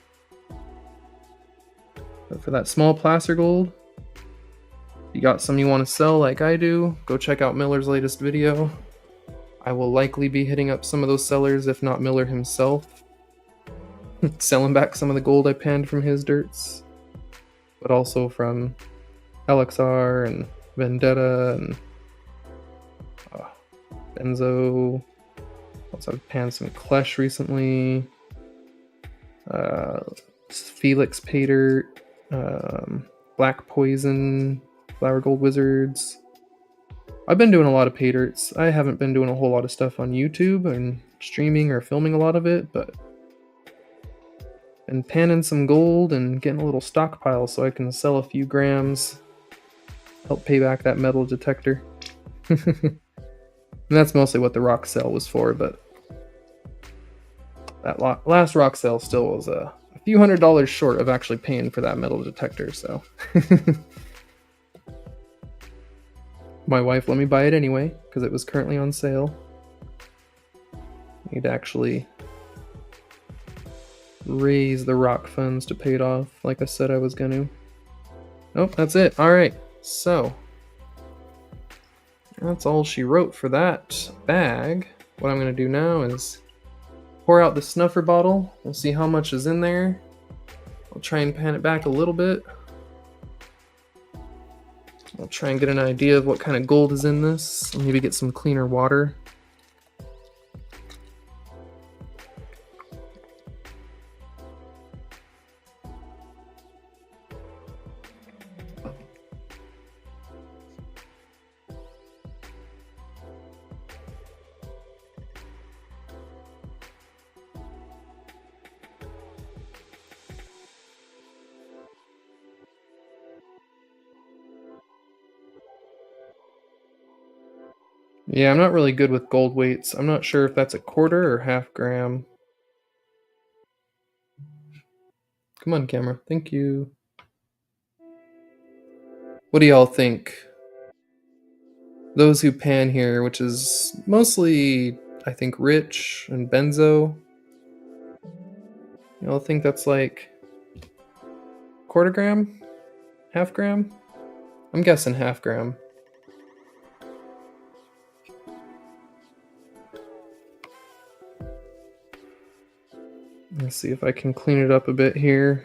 But for that small placer gold, if you got some you want to sell like I do, go check out Miller's latest video. I will likely be hitting up some of those sellers, if not Miller himself. Selling back some of the gold I panned from his dirts. But also from LXR and Vendetta and Benzo. Also, I've panned some Klesh recently. Felix Pater, Black Poison, Flower Gold Wizards. I've been doing a lot of pay dirts. I haven't been doing a whole lot of stuff on YouTube and streaming or filming a lot of it, but been panning some gold and getting a little stockpile so I can sell a few grams. Help pay back that metal detector. And that's mostly what the rock sale was for, but that last rock sale still was a few $100s short of actually paying for that metal detector, so. My wife let me buy it anyway, because it was currently on sale. Need to actually raise the rock funds to pay it off, like I said I was gonna. Nope, that's it. Alright, so that's all she wrote for that bag. What I'm gonna do now is pour out the snuffer bottle. We'll see how much is in there. I'll try and pan it back a little bit. I'll try and get an idea of what kind of gold is in this. Maybe get some cleaner water. Yeah, I'm not really good with gold weights. I'm not sure if that's a quarter or half gram. Come on, camera. Thank you. What do y'all think? Those who pan here, which is mostly, I think, Rich and Benzo. Y'all think that's like quarter gram? Half gram? I'm guessing half gram. Let's see if I can clean it up a bit here.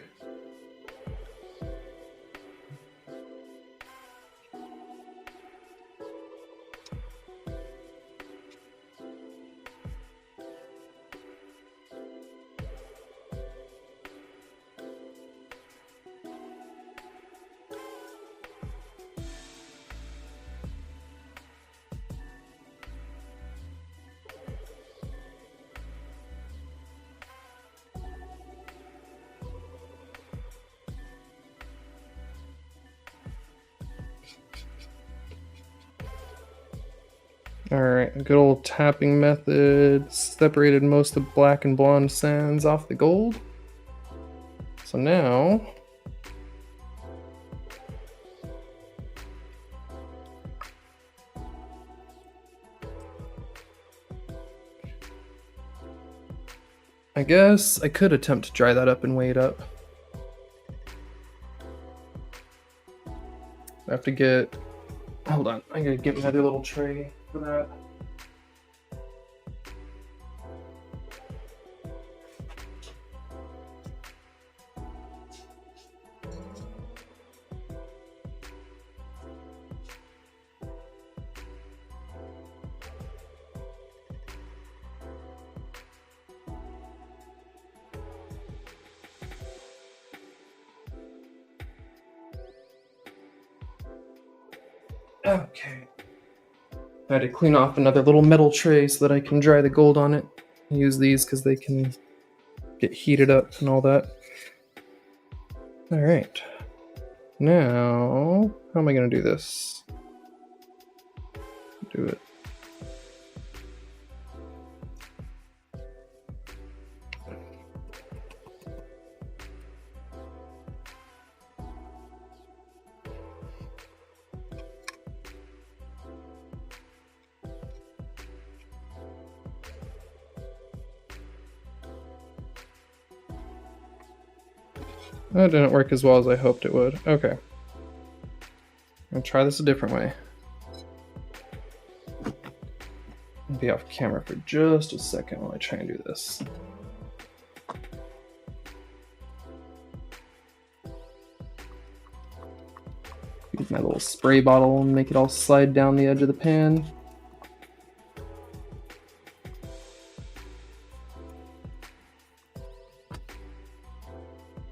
Alright, good old tapping method. Separated most of black and blonde sands off the gold. So now I guess I could attempt to dry that up and weigh it up. I have to get, hold on, I gotta get another little tray for that. Okay. I had to clean off another little metal tray so that I can dry the gold on it. I use these because they can get heated up and all that. All right. Now, how am I going to do this? Do it. That didn't work as well as I hoped it would. Okay. I'll try this a different way. I'll be off camera for just a second while I try and do this. Use my little spray bottle and make it all slide down the edge of the pan.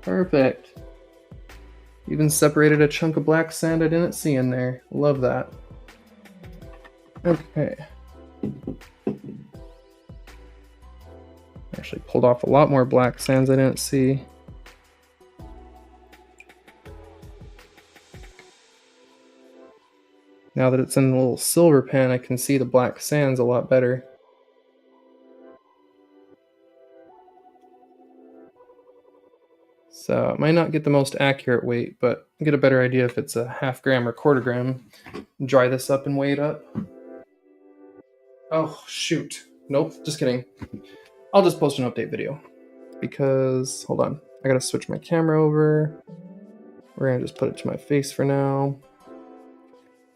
Perfect. Even separated a chunk of black sand I didn't see in there. Love that. Okay. Actually pulled off a lot more black sands I didn't see. Now that it's in the little silver pan, I can see the black sands a lot better. So it might not get the most accurate weight, but get a better idea if it's a half gram or quarter gram. Dry this up and weigh it up. Oh, shoot. Nope, just kidding. I'll just post an update video because, hold on, I gotta switch my camera over. We're gonna just put it to my face for now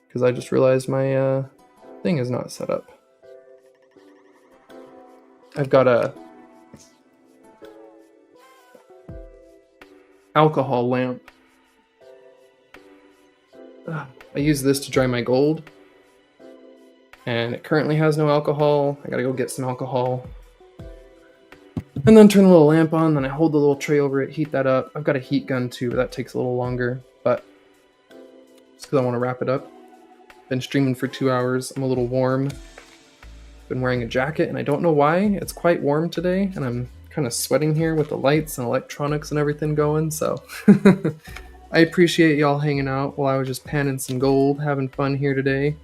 because I just realized my thing is not set up. I've got a alcohol lamp. I use this to dry my gold, and it currently has no alcohol. I gotta go get some alcohol and then turn the little lamp on. Then I hold the little tray over it, heat that up. I've got a heat gun too, but that takes a little longer, but just because I want to wrap it up. Been streaming for 2 hours. I'm a little warm. Been wearing a jacket and I don't know why. It's quite warm today and I'm kind of sweating here with the lights and electronics and everything going, so I appreciate y'all hanging out while I was just panning some gold, having fun here today,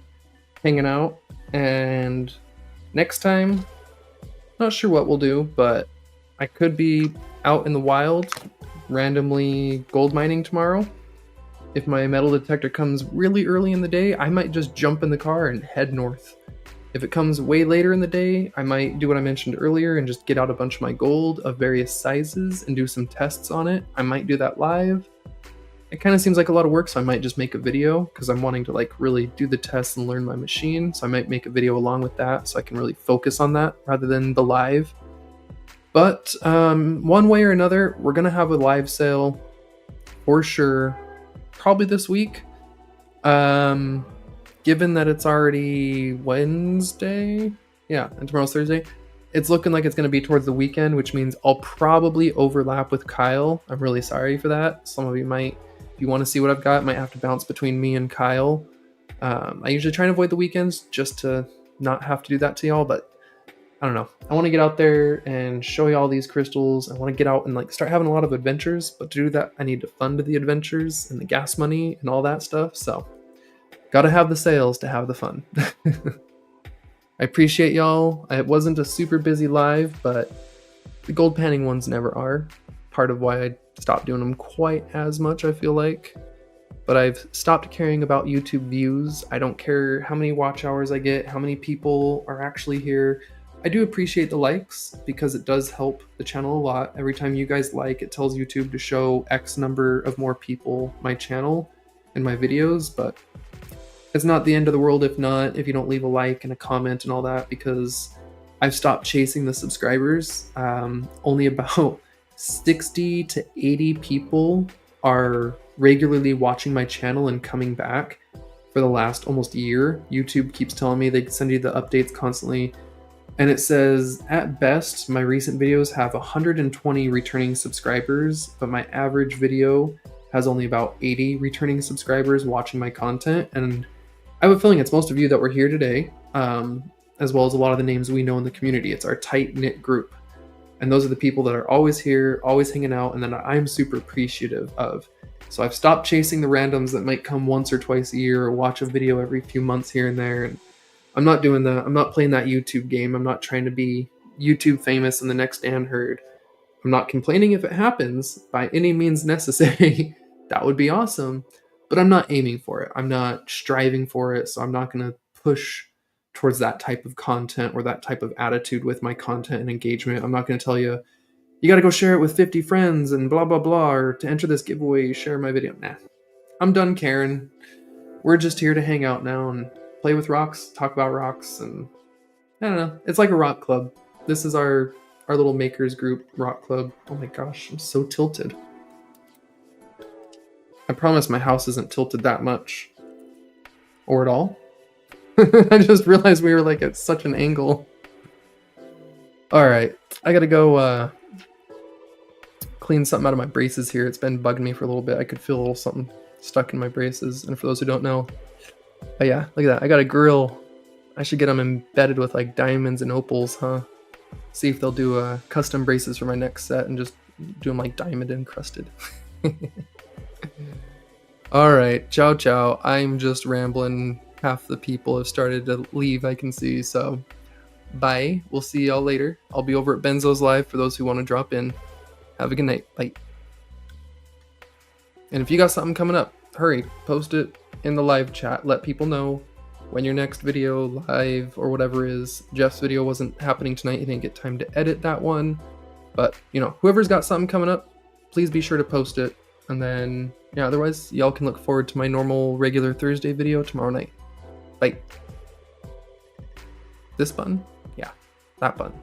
hanging out. And next time, not sure what we'll do, but I could be out in the wild randomly gold mining tomorrow. If my metal detector comes really early in the day, I might just jump in the car and head north. If it comes way later in the day, I might do what I mentioned earlier and just get out a bunch of my gold of various sizes and do some tests on it. I might do that live. It kind of seems like a lot of work, so I might just make a video because I'm wanting to like really do the tests and learn my machine. So I might make a video along with that so I can really focus on that rather than the live. But one way or another, we're going to have a live sale for sure, probably this week. Given that it's already Wednesday, yeah, and tomorrow's Thursday, it's looking like it's going to be towards the weekend, which means I'll probably overlap with Kyle. I'm really sorry for that. Some of you might, if you want to see what I've got, might have to bounce between me and Kyle. I usually try and avoid the weekends just to not have to do that to y'all, but I don't know. I want to get out there and show you all these crystals. I want to get out and like start having a lot of adventures, but to do that, I need to fund the adventures and the gas money and all that stuff. So gotta have the sales to have the fun. I appreciate y'all. It wasn't a super busy live, but the gold panning ones never are. Part of why I stopped doing them quite as much, I feel like. But I've stopped caring about YouTube views. I don't care how many watch hours I get, how many people are actually here. I do appreciate the likes because it does help the channel a lot. Every time you guys like, it tells YouTube to show X number of more people my channel. in my videos, but it's not the end of the world if you don't leave a like and a comment and all that, because I've stopped chasing the subscribers. Only about 60 to 80 people are regularly watching my channel and coming back for the last almost year. YouTube keeps telling me they send you the updates constantly. And it says, at best, my recent videos have 120 returning subscribers, but my average video has only about 80 returning subscribers watching my content. And I have a feeling it's most of you that were here today, as well as a lot of the names we know in the community. It's our tight-knit group. And those are the people that are always here, always hanging out, and that I'm super appreciative of. So I've stopped chasing the randoms that might come once or twice a year or watch a video every few months here and there. And I'm not doing that. I'm not playing that YouTube game. I'm not trying to be YouTube famous and the next Dan Hurd. I'm not complaining if it happens by any means necessary. That would be awesome. But I'm not aiming for it. I'm not striving for it. So I'm not going to push towards that type of content or that type of attitude with my content and engagement. I'm not going to tell you, you got to go share it with 50 friends and blah, blah, blah, or to enter this giveaway, share my video. Nah, I'm done caring. We're just here to hang out now and play with rocks, talk about rocks, and I don't know. It's like a rock club. This is our little makers group rock club. Oh my gosh, I'm so tilted. I promise my house isn't tilted that much. Or at all. I just realized we were like at such an angle. Alright, I gotta go clean something out of my braces here. It's been bugging me for a little bit. I could feel a little something stuck in my braces. And for those who don't know, oh yeah, look at that. I got a grill. I should get them embedded with like diamonds and opals, huh? See if they'll do custom braces for my next set and just do them like diamond encrusted. Alright, ciao ciao. I'm just rambling. Half the people have started to leave, I can see, so bye. We'll see y'all later. I'll be over at Benzo's Live for those who want to drop in. Have a good night. Bye. And if you got something coming up, hurry, post it in the live chat. Let people know when your next video, live, or whatever is. Jeff's video wasn't happening tonight. He didn't get time to edit that one. But, you know, whoever's got something coming up, please be sure to post it. And then, yeah, otherwise, y'all can look forward to my normal, regular Thursday video tomorrow night. Bye. This button? Yeah, that button.